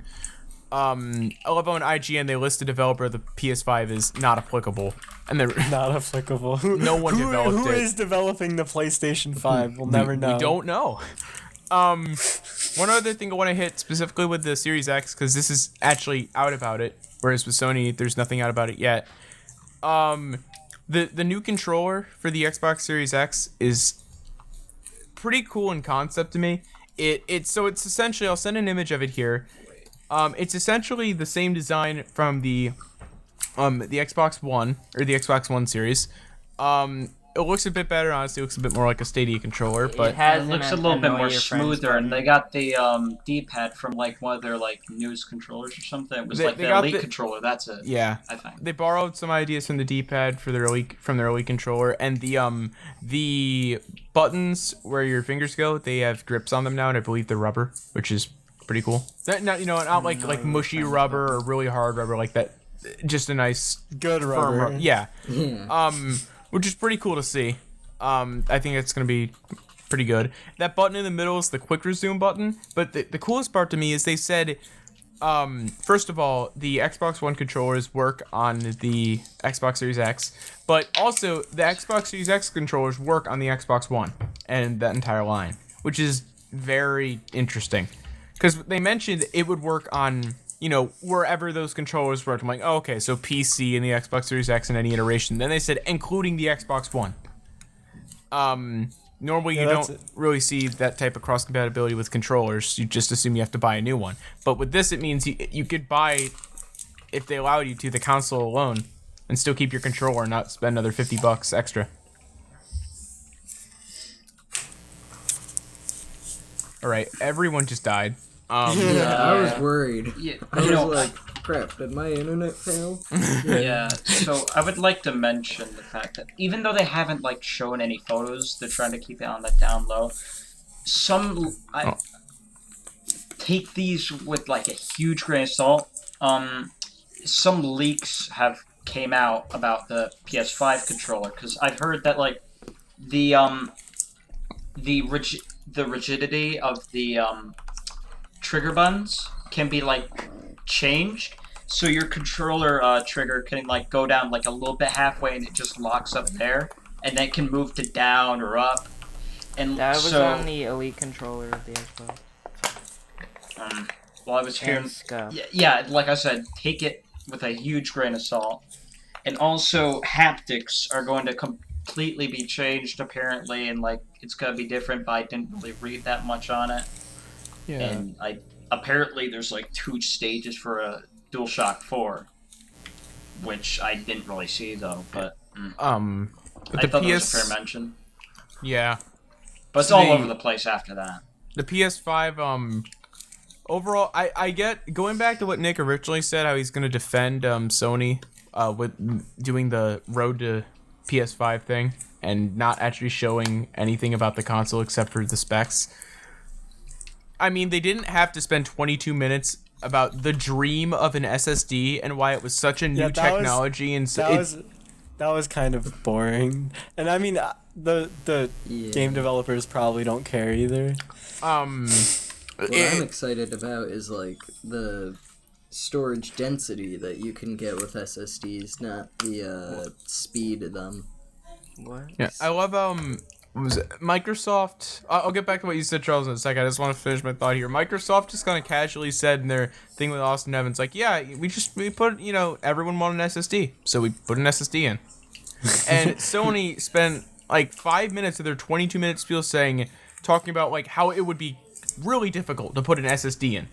I love on IGN they list the developer of the PS5 is not applicable, and they're Not applicable. No one developed Who it. is developing the PlayStation 5? We'll never know. We don't know. One other thing I want to hit specifically with the Series X, because this is actually out about it, whereas with Sony there's nothing out about it yet. The new controller for the Xbox Series X is pretty cool in concept to me. It's essentially, I'll send an image of it here. It's essentially the same design from the the Xbox One or the Xbox One series. It looks a bit better, honestly. It looks a bit more like a Stadia controller, but has It looks a an little bit annoy more your friends smoother, and button. they got the D-pad from like one of their like newest controllers or something. It was They like the got Elite the- controller. That's it. yeah. I think. They borrowed some ideas from the D-pad for their Elite controller, and the buttons where your fingers go, they have grips on them now, and I believe they're rubber, which is pretty cool. Not not like mushy rubber or really hard rubber like that. Just a nice Good firm rubber. Yeah. Which is pretty cool to see. I think it's gonna be pretty good. That button in the middle is the quick resume button, but the coolest part to me is they said, first of all, the Xbox One controllers work on the Xbox Series X, but also the Xbox Series X controllers work on the Xbox One and that entire line, which is very interesting. Because they mentioned it would work on, wherever those controllers work. I'm like, oh, okay, so PC and the Xbox Series X and any iteration. Then they said, including the Xbox One. Normally you don't really see that type of cross compatibility with controllers. You just assume you have to buy a new one. But with this, it means you could buy, if they allowed you to, the console alone and still keep your controller and not spend another $50 extra. All right, everyone just died. Yeah, I was worried. Yeah, I was like, crap, did my internet fail? Yeah, so I would like to mention the fact that even though they haven't like shown any photos, they're trying to keep it on the down low. Take these with like a huge grain of salt. Some leaks have came out about the PS5 controller because I've heard that like the rigidity of the trigger buttons can be like changed, so your controller trigger can like go down like a little bit halfway and it just locks up there, and then it can move to down or up. And That was so, on the Elite controller of the Xbox. well, I was hearing, And Scuff. yeah, like I said, take it with a huge grain of salt. And also, haptics are going to completely be changed apparently, and like it's gonna be different. But I didn't really read that much on it. Yeah. And apparently there's like 2 stages for a DualShock 4, which I didn't really see though. But But I the thought that was a fair mention. Yeah. But it's So all the- over the place after that. The PS5, overall, I get, going back to what Nick originally said, how he's going to defend Sony with doing the road to PS5 thing and not actually showing anything about the console except for the specs. I mean, they didn't have to spend 22 minutes about the dream of an SSD and why it was such a new technology. That was kind of boring. And I mean, the game developers probably don't care either. What I'm excited about is like the storage density that you can get with SSDs, not the speed of them. What? Yeah, I love what was it? Microsoft. I'll get back to what you said, Charles, in a second. I just want to finish my thought here. Microsoft just kind of casually said in their thing with Austin Evans, like, yeah, we put, everyone wanted an SSD, so we put an SSD in. And Sony spent like 5 minutes of their 22-minute spiel talking about like how it would be really difficult to put an SSD in.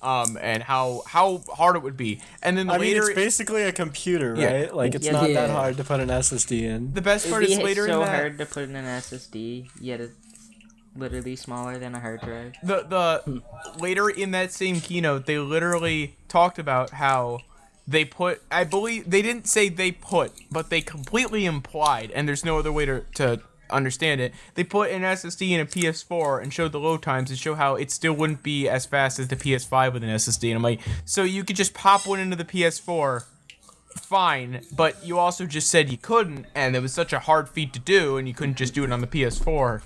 And how hard it would be. And then later, it's basically a computer, right? Yeah. Like, it's Yeah. not that Yeah. hard to put an SSD in. the best part is later so in that, hard to put in an SSD, yet it's literally smaller than a hard drive. the later in that same keynote, they literally talked about how they put, I believe, they didn't say they put, but they completely implied, and there's no other way to understand it, they put an SSD in a PS4 and showed the load times and show how it still wouldn't be as fast as the PS5 with an SSD. And I'm like, so you could just pop one into the PS4, fine, but you also just said you couldn't, and it was such a hard feat to do, and you couldn't just do it on the PS4.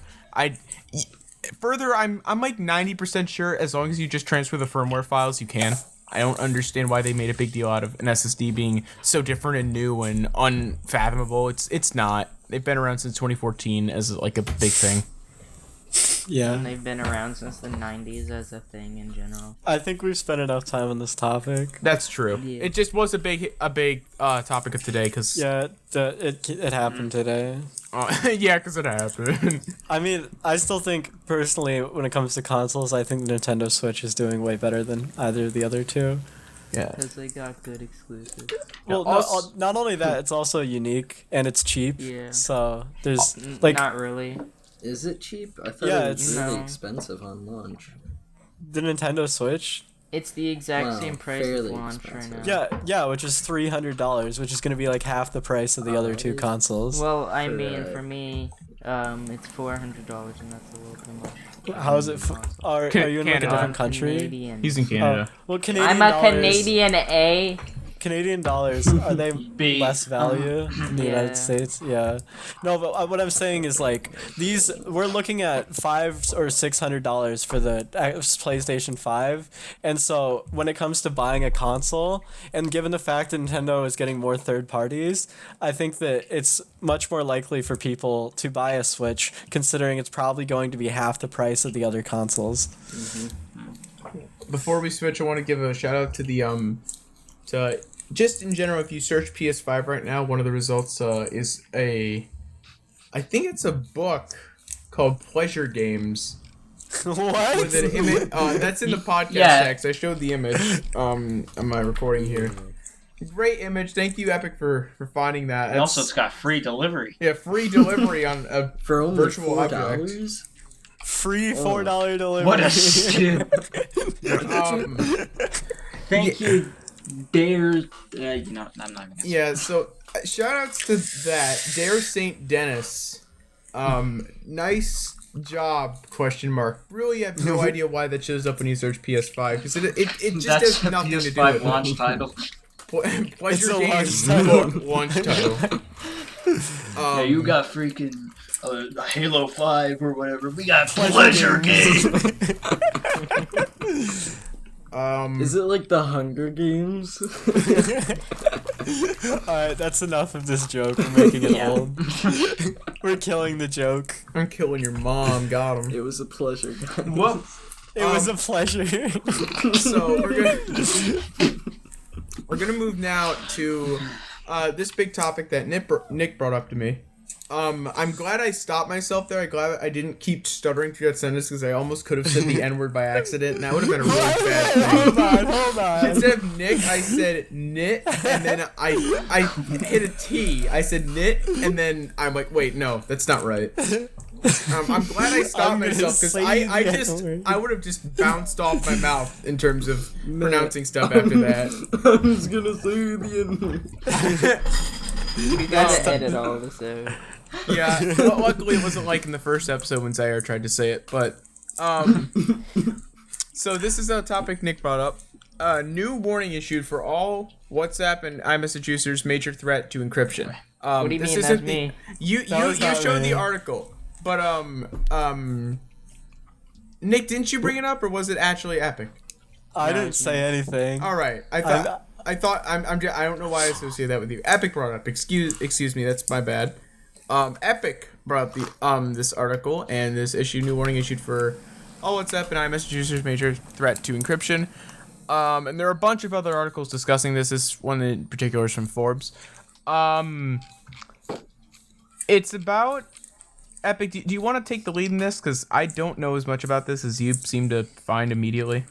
Further, I'm like 90% sure as long as you just transfer the firmware files, you can. I don't understand why they made a big deal out of an SSD being so different and new and unfathomable. It's not. They've been around since 2014 as like a big thing. Yeah. And they've been around since the 90s as a thing in general. I think we've spent enough time on this topic. That's true. Yeah. It just was a big topic of today because Yeah, it happened today. yeah, because it happened. I mean, I still think, personally, when it comes to consoles, I think the Nintendo Switch is doing way better than either of the other two. Yeah. Because they got good exclusives. Well, Also- not only that, it's also unique and it's cheap. Yeah. So there's like Not really. Is it cheap? I thought Yeah, it was it's- really No. expensive on launch. the Nintendo Switch. It's the exact Wow, same price as fairly launch right expensive. now. Yeah, which is $300, which is going to be like half the price of the other two Alright. consoles. Well, I For, mean, uh, for me, it's $400, and that's a little too much. How is it? Are you in like a Canada. different country? Canadian. He's in Canada. Well, Canadian I'm a dollars. Canadian, eh? Canadian dollars, are they B. less value in the Yeah. United States? Yeah. No, but what I'm saying is like these. We're looking at $500 or $600 for the PlayStation 5, and so when it comes to buying a console, and given the fact that Nintendo is getting more third parties, I think that it's much more likely for people to buy a Switch, considering it's probably going to be half the price of the other consoles. Before we switch, I want to give a shout out to the to just in general. If you search PS5 right now, one of the results is I think it's a book called Pleasure Games. What? With an image, that's in the podcast Yeah. text. I showed the image on my recording here. Great image. Thank you, Epic, for finding that. And also, it's got free delivery. yeah, free delivery on a For only virtual $4? object. Free $4 delivery. What a steal. Thank you, Dare. I'm not even gonna say. Yeah, so shout outs to that. Dare St. Dennis. Nice job, question mark. Really have no idea why that shows up when you search PS5, because it just That's has a nothing to do PS5 with launch title. Pleasure a Games launch title. launch title. Yeah, you got freaking Halo 5 or whatever. We got Pleasure Games. Is it like the Hunger Games? Alright, that's enough of this joke. We're making it Yeah. old. We're killing the joke. I'm killing your mom. Got him. It was a pleasure, guys. Whoop. It was a pleasure. So we're gonna move now to this big topic that Nick brought up to me. I'm glad I stopped myself there. I'm glad I didn't keep stuttering through that sentence, because I almost could have said the N-word by accident, and that would have been a really bad thing. Hold on. Instead of Nick, I said knit, and then I hit a T. I said knit, and then I'm like, wait, no, that's not right. I'm glad I stopped I'm gonna myself, because say I would have just bounced off my mouth in terms of pronouncing stuff after that. I was gonna say the We gotta edit all this out. Yeah, well, luckily it wasn't like in the first episode when Zaire tried to say it, but so this is a topic Nick brought up. New warning issued for all WhatsApp and iMessage users, major threat to encryption. What do you this mean isn't that's me? You was not showed me. the article, but Nick, didn't you bring it up, or was it actually Epic? I No, didn't it's say anything. All right, I thought I don't know why I associate that with you. Epic brought it up. Excuse me, that's my bad. Epic brought up the this article and this issue, new warning issued for all WhatsApp and iMessage users, major threat to encryption. And there are a bunch of other articles discussing this. This one in particular is from Forbes. It's about Epic. Do you want to take the lead in this? Because I don't know as much about this as you seem to find immediately.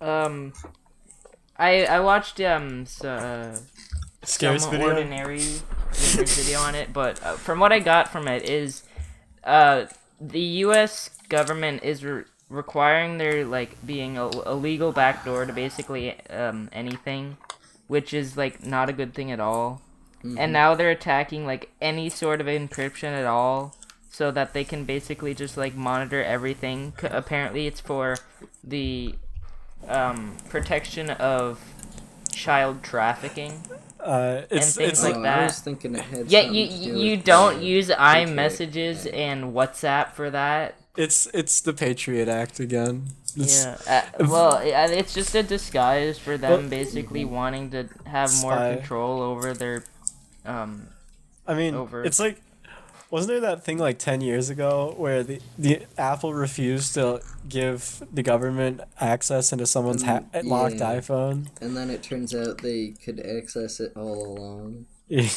I watched Scares some video. ordinary gamer's video on it, but from what I got from it is, the U.S. government is requiring there being a legal backdoor to basically anything, which is not a good thing at all. Mm-hmm. And now they're attacking any sort of encryption at all, so that they can basically just monitor everything. Apparently, it's for the protection of child trafficking. It's things it's like I that. was thinking it had Yeah, something to do you with don't the use Patriot iMessages Act. and WhatsApp for that. it's the Patriot Act again. It's, Yeah. It's just a disguise for them basically wanting to have more Spy. control over their. I mean, over. it's wasn't there that thing 10 years ago where the Apple refused to give the government access into someone's locked yeah. iPhone? And then it turns out they could access it all along. Yeah.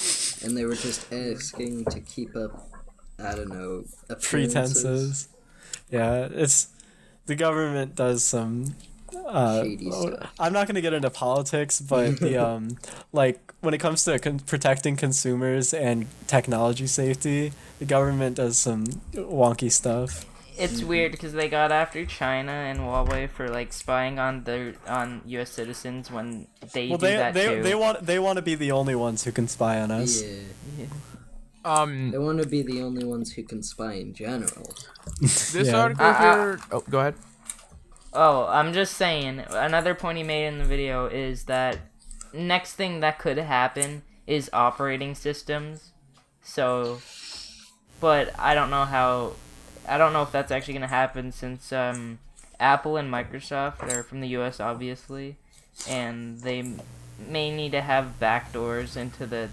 And they were just asking to keep up, I don't know, appearances. Pretenses. Yeah, it's the government does some Shady stuff. I'm not gonna get into politics, but the like when it comes to protecting consumers and technology safety, the government does some wonky stuff. It's weird because they got after China and Huawei for like spying on U.S. citizens when they do that too. They want to be the only ones who can spy on us. Yeah. They want to be the only ones who can spy in general. This article here. Oh, go ahead. Oh, I'm just saying. Another point he made in the video is that next thing that could happen is operating systems. So, but I don't know how. I don't know if that's actually gonna happen since Apple and Microsoft are from the U.S. obviously, and they may need to have backdoors into the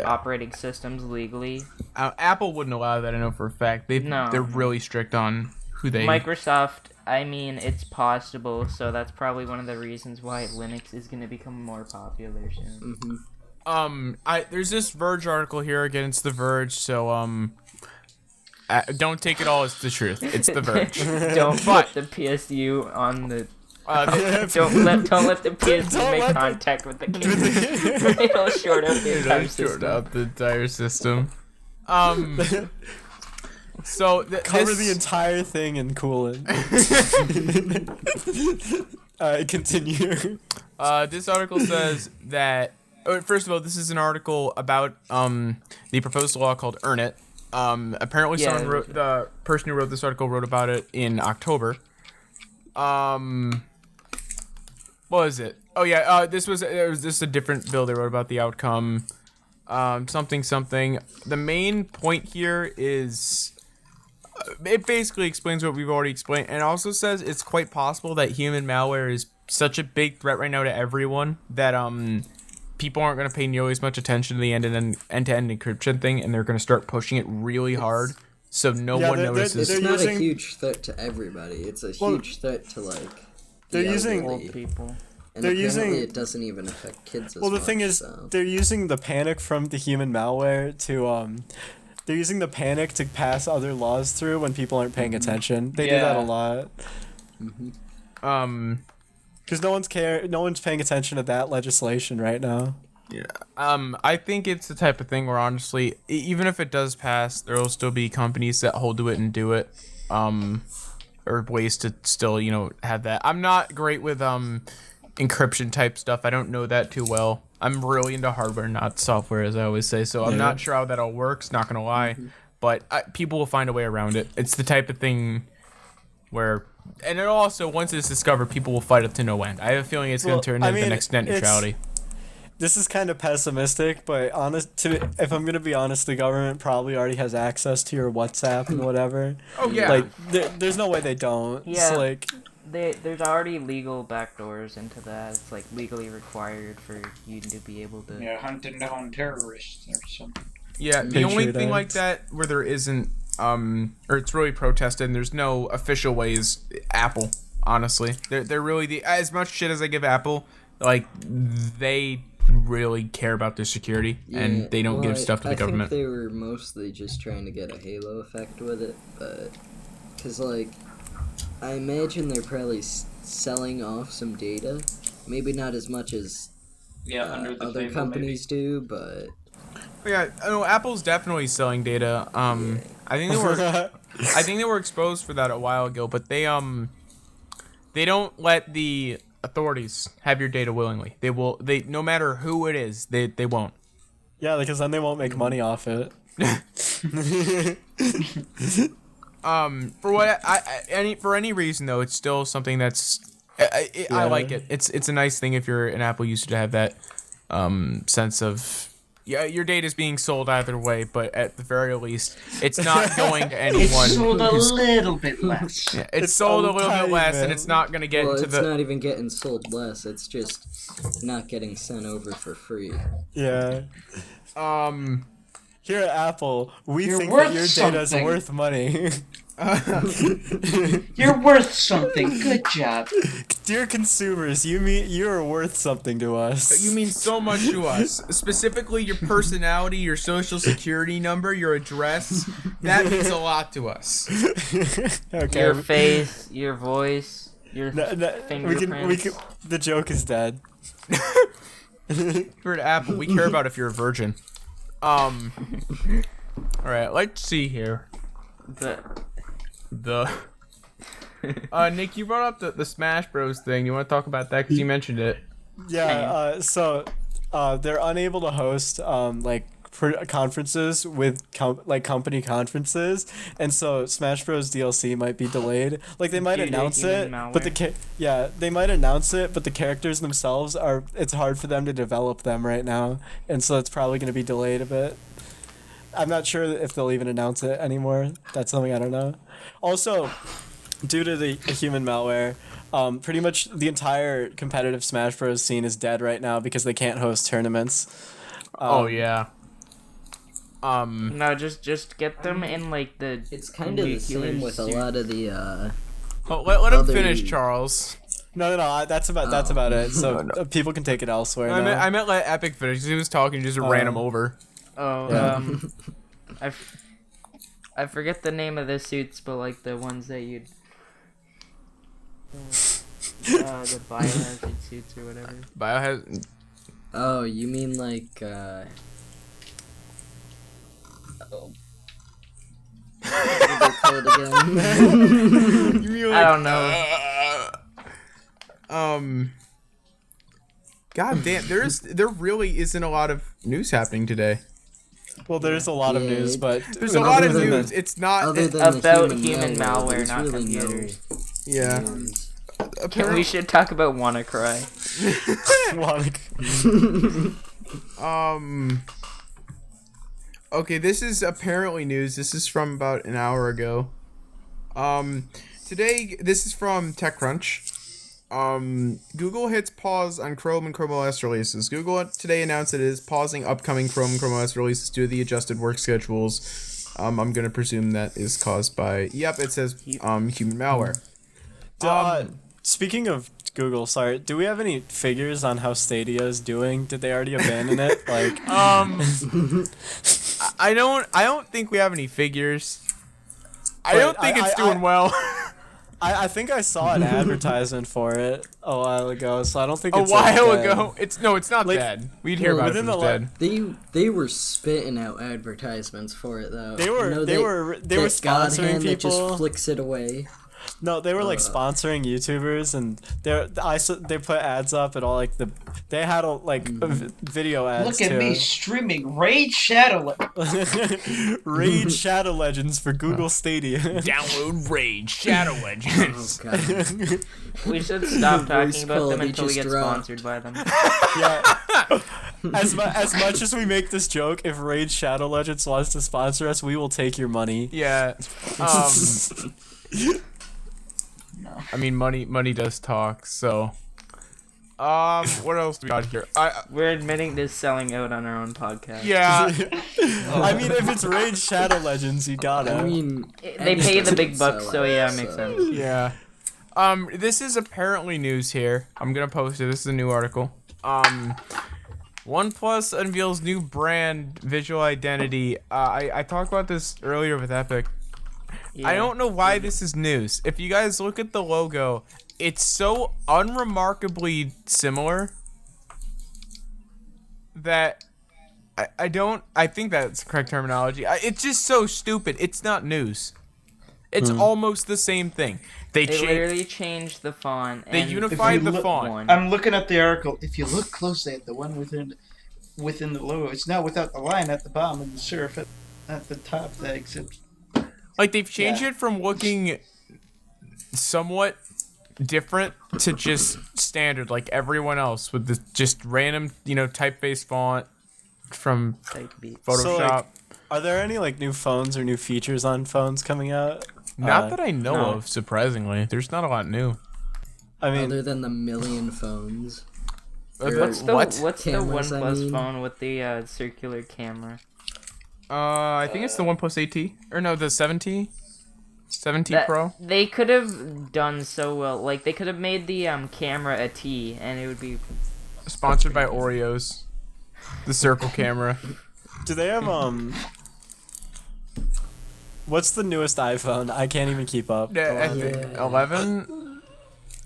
operating systems legally. Apple wouldn't allow that. I know for a fact. They're really strict on who they. Microsoft. I mean, it's possible, so that's probably one of the reasons why Linux is gonna become more popular soon. There's this Verge article here. Again, it's the Verge, so don't take it all as the truth. It's the Verge. Don't put the PSU on the. Don't let the PSU make contact with the cable. It'll short out the entire system. Short out the entire system. So cover the entire thing in coolant. Alright, continue. This article says that. First of all, this is an article about the proposed law called Earn It. Apparently, the person who wrote this article wrote about it in October. What was it? Oh yeah, this was a different bill they wrote about the outcome. Something. The main point here is it basically explains what we've already explained, and also says it's quite possible that human malware is such a big threat right now to everyone that people aren't going to pay nearly as much attention to the end-to-end encryption thing, and they're going to start pushing it really hard, so no one notices. It's not a huge threat to everybody. It's a huge threat to the using old people. And apparently it doesn't even affect kids as much. Well, the thing is, they're using the panic from the human malware to they're using the panic to pass other laws through when people aren't paying attention. They do that a lot. Because no one's paying attention to that legislation right now. Yeah. I think it's the type of thing where honestly, even if it does pass, there will still be companies that hold to it and do it. Or ways to still, have that. I'm not great with encryption type stuff. I don't know that too well. I'm really into hardware, not software, as I always say. So I'm not sure how that all works. Not gonna lie, but people will find a way around it. It's the type of thing where, and it also, once it's discovered, people will fight it to no end. I have a feeling it's gonna turn into the next net neutrality. This is kind of pessimistic, but if I'm gonna be honest, the government probably already has access to your WhatsApp and whatever. Oh yeah. Like there's no way they don't. Yeah. It's there's already legal backdoors into that. It's like legally required for you to be able to. Yeah, hunting down terrorists or something. Yeah, the only thing like that where there isn't, or it's really protested and there's no official way is Apple. Honestly, they're really as much shit as I give Apple. Like they really care about their security and they don't give stuff to the government. I think they were mostly just trying to get a halo effect with it, but because I imagine they're probably selling off some data, maybe not as much as other companies do, but yeah, Apple's definitely selling data. I think they were exposed for that a while ago, but they don't let the authorities have your data willingly. They no matter who it is, they won't. Yeah, because then they won't make money off it. For any reason though, it's still something that's I like it. It's a nice thing if you're an Apple user to have that sense of your data is being sold either way, but at the very least, it's not going to anyone. It's sold a little bit less. Yeah, it's sold a little bit less, and it's not going to get into the. It's not even getting sold less. It's just not getting sent over for free. Yeah. Here at Apple, we think that your data is worth money. You're worth something. Good job. Dear consumers, you're worth something to us. You mean so much to us. Specifically, your personality, your social security number, your address. That means a lot to us. Okay. Your face, your voice. your No, fingerprints. we can. The joke is dead. We're at Apple. We care about if you're a virgin. All right. Let's see here. The Nick, you brought up the Smash Bros thing. You want to talk about that because you mentioned it? Yeah. So, they're unable to host like conferences with company conferences, and so Smash Bros DLC might be delayed. Like they might Due to announce human it, but they might announce it, but the characters themselves it's hard for them to develop them right now, and so it's probably going to be delayed a bit. I'm not sure if they'll even announce it anymore. That's something I don't know. Also, due to the human malware, pretty much the entire competitive Smash Bros scene is dead right now because they can't host tournaments. Oh yeah. No, just get them in like the. It's kind of the same with a lot of the. Let him other- finish, Charles. No, that's about it. So people can take it elsewhere. I meant let Epic finish. He was talking, just ran him over. Oh, Yeah. I forget the name of the suits, but like the ones that you'd. The biohazard suits or whatever. Biohazard. Oh, you mean like. Oh. What are they called again? I don't know. God damn, there really isn't a lot of news happening today. Well, there's a lot of Yeah, news, but There's a lot of Other than news. the- It's not. Other than About the human malware, there's not really computers. Yeah. news. We should talk about WannaCry. Okay, this is apparently news. This is from about an hour ago. Today, this is from TechCrunch. Google hits pause on Chrome and Chrome OS releases. Google today announced it is pausing upcoming Chrome and Chrome OS releases due to the adjusted work schedules. I'm gonna presume that is caused by. Yep, it says human malware. Speaking of Google, sorry, do we have any figures on how Stadia is doing? Did they already abandon it? Like, I don't think we have any figures. I But don't think it's doing well. I think I saw an advertisement for it a while ago, so I don't think A it's while like, dead. ago, it's not Like, dead. We'd hear about it if it within was the dead. They were spitting out advertisements for it though. They were- You know, they were that God sponsoring hand that people. just flicks it away. No, they were like sponsoring YouTubers, and they put ads up and all like they had video ads. Look at too. me streaming Raid Shadow. Raid Shadow Legends for Google Stadia. Download Rage Shadow Oh Legends. god. We should stop talking Voice about them quality until we just get dropped. sponsored by them. Yeah. As much as we make this joke, if Raid Shadow Legends wants to sponsor us, we will take your money. Yeah. I mean, money does talk. So, what else do we got here? We're admitting to selling out on our own podcast. Yeah. I mean, if it's Raid Shadow Legends, you gotta. I mean, They pay the big bucks, sell so out, yeah, it makes so- sense. Yeah. This is apparently news here. I'm gonna post it. This is a new article. OnePlus unveils new brand visual identity. I talked about this earlier with Epic. Yeah. I don't know why this is news. If you guys look at the logo, it's so unremarkably similar that I think that's the correct terminology. It's just so stupid. It's not news. It's almost the same thing. They literally changed the font. They and unified the look- font. one. I'm looking at the article. If you look closely at the one within the logo, it's now without the line at the bottom and the serif at the top. The exit. Like they've changed Yeah. it from looking somewhat different to just standard, like everyone else, with the just random, typeface font from Type beat. Photoshop. So, like, are there any like new phones or new features on phones coming out? Not that I know no. of. Surprisingly, there's not a lot new. I mean, other than the million phones. What's the what? what's the Cameras, I OnePlus mean. phone with the circular camera? I think it's the OnePlus 8T or no, the 7T. 7T That- Pro. They could have done so well. Like they could have made the camera a T, and it would be. Sponsored by Oreos. The circle camera. do they have What's the newest iPhone? I can't even keep up. Yeah, I Yeah. think 11.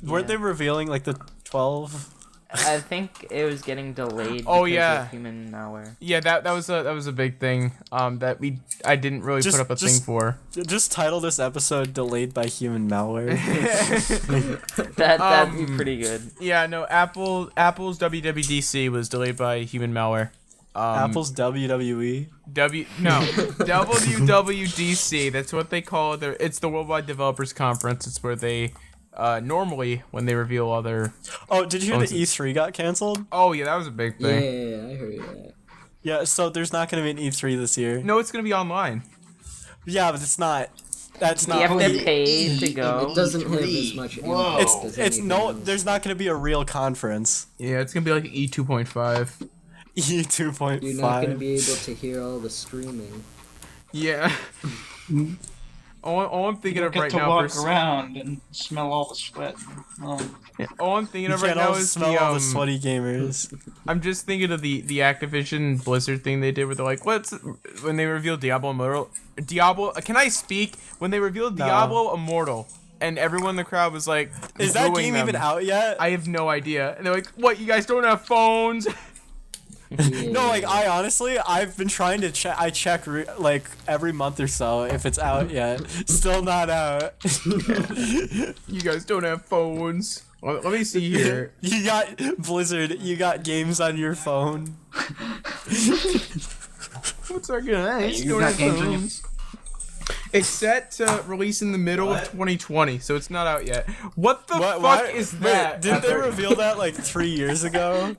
weren't they revealing like the 12? I think it was getting delayed. Oh, because yeah. of human malware. Yeah, that was a big thing. That I didn't really put up a thing for. Just title this episode "Delayed by Human Malware." That'd be pretty good. Yeah, no. Apple's WWDC was delayed by human malware. Apple's WWE. WWDC. That's what they call it. It's the Worldwide Developers Conference. It's where they normally when they reveal other. Oh, did you hear the E3 got canceled? Oh yeah, that was a big thing. Yeah, I heard that. Yeah, so there's not gonna be an E3 this year. No, it's gonna be online. Yeah, but it's not. That's You not. have to pay to go. It doesn't have as much impact as It's anything no. else. There's not gonna be a real conference. Yeah, it's gonna be like E2.5. E2.5. You're not going to be able to hear all the screaming. Yeah. all I'm thinking You of get right to now walk around and smell all the sweat. all I'm thinking You of right can't all now is smell all the sweaty gamers. I'm just thinking of the Activision Blizzard thing they did where they're like, when they revealed Diablo Immortal. Can I speak? When they revealed Diablo Immortal, and everyone in the crowd was like, Is that booing game them. even out yet? I have no idea. And they're like, what? You guys don't have phones? No, like I've been trying to check. I check like every month or so if it's out yet. Still not out. You guys don't have phones. Let me see here. You got Blizzard. You got games on your phone. What's our good? You got games on your... It's set to release in the middle of 2020, so it's not out yet. What the fuck is that? Wait, didn't they reveal that like 3 years ago?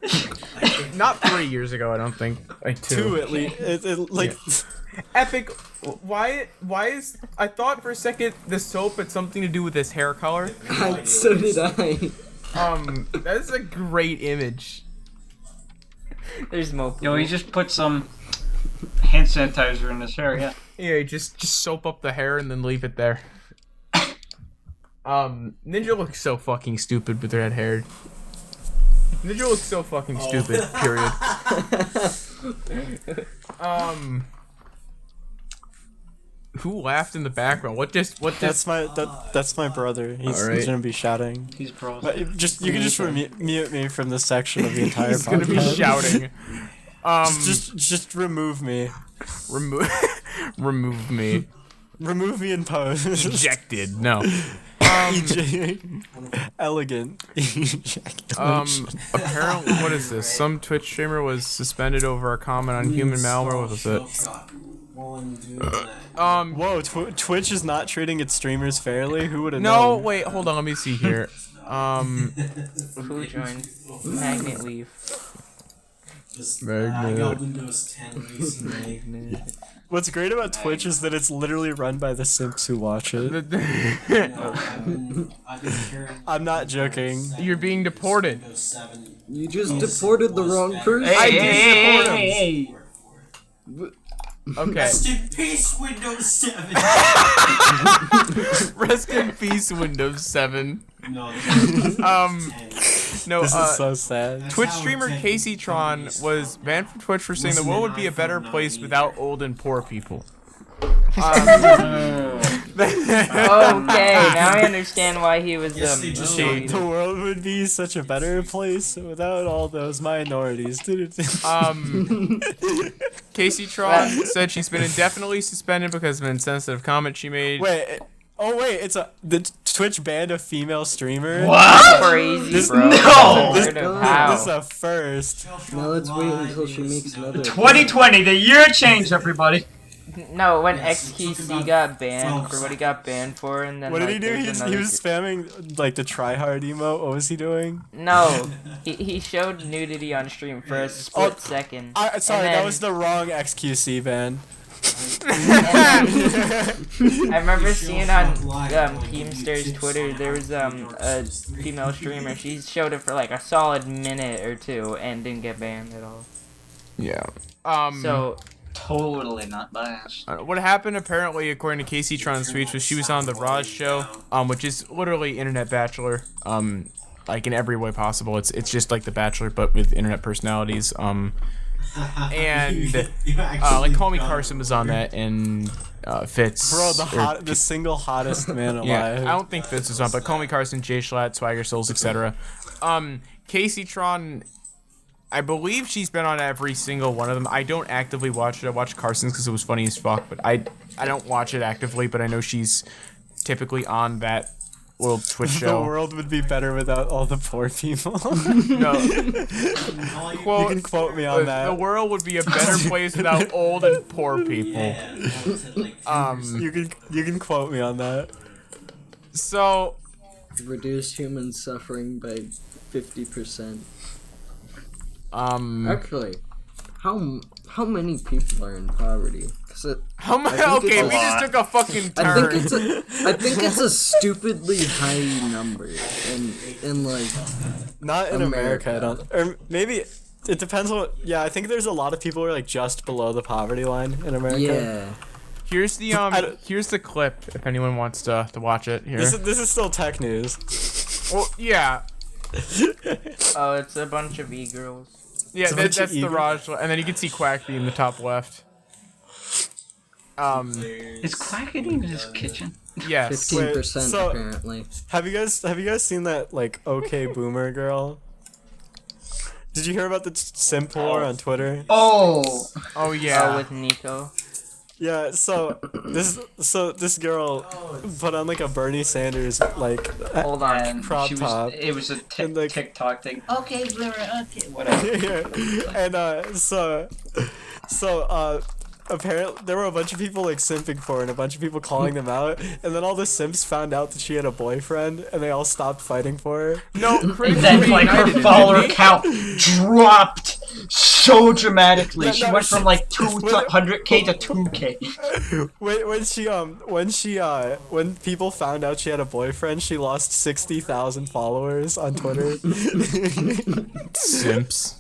Not 3 years ago, I don't think. Like Two at least. Like. Epic. Why is? I thought for a second the soap had something to do with his hair color. So did I. That is a great image. There's more. Yo, he just put some hand sanitizer in his hair, yeah. Yeah, just soap up the hair and then leave it there. Ninja looks so fucking stupid with red hair. Ninja looks so fucking stupid. Period. Who laughed in the background? That's my brother. He's gonna be shouting. He's pros. But you can just mute me from this section of the entire He's podcast. gonna be shouting. Just remove me. Remove me. Remove me in post. Ejected. No. Elegant. Apparently, what is this? Some Twitch streamer was suspended over a comment on human malware. What was it? Whoa, Twitch is not treating its streamers fairly? Who would have No, known? wait, hold on. Let me see here. Who joined? Magnet Leaf. Magnet. I got Windows 10 recently. What's great about Twitch is that it's literally run by the simps who watch it. I've been carrying I'm not joking. You're being deported. Windows 7. You just deported the wrong person. I did deport him. Okay. Rest in peace, Windows 7. Rest in peace, Windows 7. No, No, This is so sad. Twitch streamer Casey Tron was banned from Twitch for saying the world would be a better place without old and poor people. Okay, now I understand why he was Yes, they just bullied. The world would be such a better place without all those minorities. Casey Tron said she's been indefinitely suspended because of an insensitive comment she made. Wait. Oh wait, the Twitch banned a female streamer. What? Crazy, bro. No! This Unheard of. How? is a first. Now let's wait until she makes another. 2020, the year of change, everybody. No, when XQC got banned for what he got banned for, and then What did he like, do? there's He another was spamming like the try hard emote. What was he doing? No, he showed nudity on stream for a split second. Sorry, And that then- was the wrong XQC ban. I remember seeing on Keemster's Twitter, there was a female streamer. She showed it for like a solid minute or two and didn't get banned at all. Yeah. So Totally not biased. What happened apparently, according to Casey Tron's tweets, was she was on the Roz show, which is literally Internet Bachelor, like in every way possible. It's just like The Bachelor, but with internet personalities. And like Call Me Carson was on that, and Fitz. Bro, or- the single hottest man alive. Yeah, I don't think Fitz is on, but Comey Carson, Jay Schlatt, Swagger Souls, etc. Casey Tron, I believe she's been on every single one of them. I don't actively watch it. I watch Carson's because it was funny as fuck, but I don't watch it actively, but I know she's typically on that little Twitch The show. world would be better without all the poor people. No. You can quote me on that. The world would be a better place without old and poor people. You can quote me on that. So, Reduce human suffering by 50%. Hmm. Actually, how many people are in poverty? 'Cause how much? I think Okay, it's a we just lot. took a fucking I turn. think it's a stupidly high number in like Not in America, I America. don't. Or maybe it depends on. Yeah, I think there's a lot of people who are like just below the poverty line in America. yeah. Here's the here's the clip if anyone wants to watch it. Here. This is still tech news. Well, yeah, Oh, it's a bunch of e-girls. yeah. a bunch of That's the eager- Raj, and then you can see Quackby in the top left. Is Quack in his kitchen? Yes. 15% so- apparently. Have you guys seen that like okay boomer girl? Did you hear about the simp war on Twitter? Oh, Oh Oh, yeah. with Nico. Yeah, so this girl put on like a Bernie Sanders like Hold on. and Crop she was. top. It was a And, like- TikTok thing. Okay, Blair. Okay, whatever. and apparently there were a bunch of people like simping for her and a bunch of people calling them out, and then all the simps found out that she had a boyfriend and they all stopped fighting for her. No, And critically then like united, her didn't follower they? count dropped so dramatically. No, She no, went from like she- 200K to 2K. When people found out she had a boyfriend, she lost 60,000 followers on Twitter. Simps.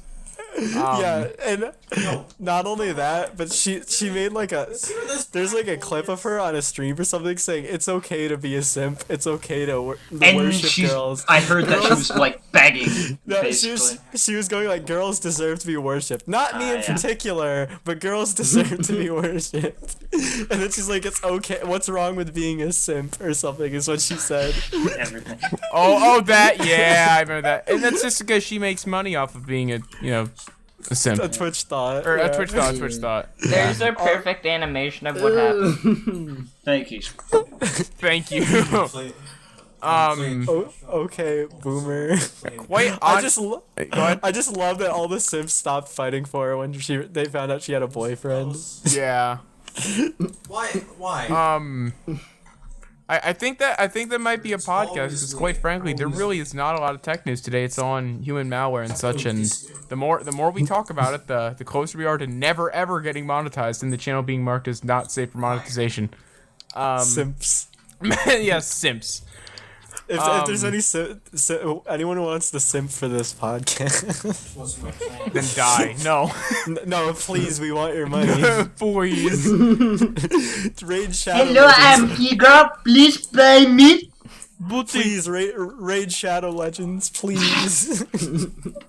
Yeah, and not only that, but she made like there's like a clip of her on a stream or something saying it's okay to be a simp, it's okay to And worship she's. girls. I heard that she was like begging. No, Basically. she was going like girls deserve to be worshipped. Not me in yeah. particular, but girls deserve to be worshipped. And then she's like, it's okay. What's wrong with being a simp or something? Is what she said. Everything. Oh, that. Yeah, I remember that. And that's just because she makes money off of being a simp. A Twitch thought. Or yeah. a Twitch thought. There's a perfect animation of what happened. Thank you. Thank you. Oh, okay, boomer. Wait, I just lo- Go ahead. I just love that all the simps stopped fighting for her when they found out she had a boyfriend. Yeah. Why? I think that might be a podcast because quite frankly there really is not a lot of tech news today. It's on human malware and such, and the more we talk about it, the closer we are to never ever getting monetized and the channel being marked as not safe for monetization. Simps. Yes, simps. If there's any anyone who wants to simp for this podcast, Then die. No. no, please, we want your money. Please. Raid Shadow. Hello, Legends. I'm Eager. Please buy me. Please, raid Shadow Legends, please.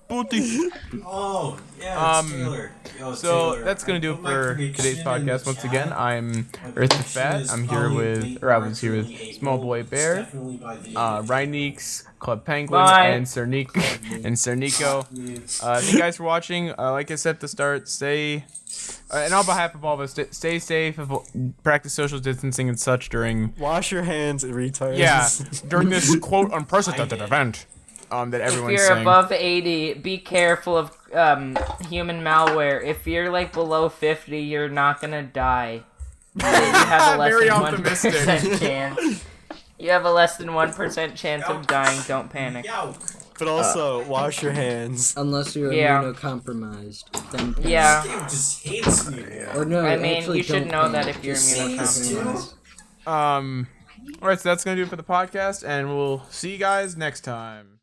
Booty. Oh, yeah, it's Um, Taylor. Yo, So Taylor, that's gonna do it put my for prediction today's in podcast. the Once chat. again, I'm My Earth the prediction Fat. is I'm here probably with, or I was here with April. Small Boy It's Bear, definitely by the end. Rhineeks, Club Penguin, Bye. and Cernico. Thank you guys for watching. Like I said at the start, and on behalf of all of us, stay safe, practice social distancing and such during, Wash your hands, retards. yeah, during this quote unprecedented event that If everyone's you're saying. above 80, be careful of human malware. If you're like below 50, you're not gonna die. You have a less Very than optimistic. 1% chance. You have a less than 1% chance of dying. Don't panic. Yow. But also, wash your hands. Unless you're Yeah. immunocompromised. Then Yeah. This game just hates me. Or no, I mean, actually you should don't know that panic. if you're Just immunocompromised. Alright, so that's gonna do it for the podcast, and we'll see you guys next time.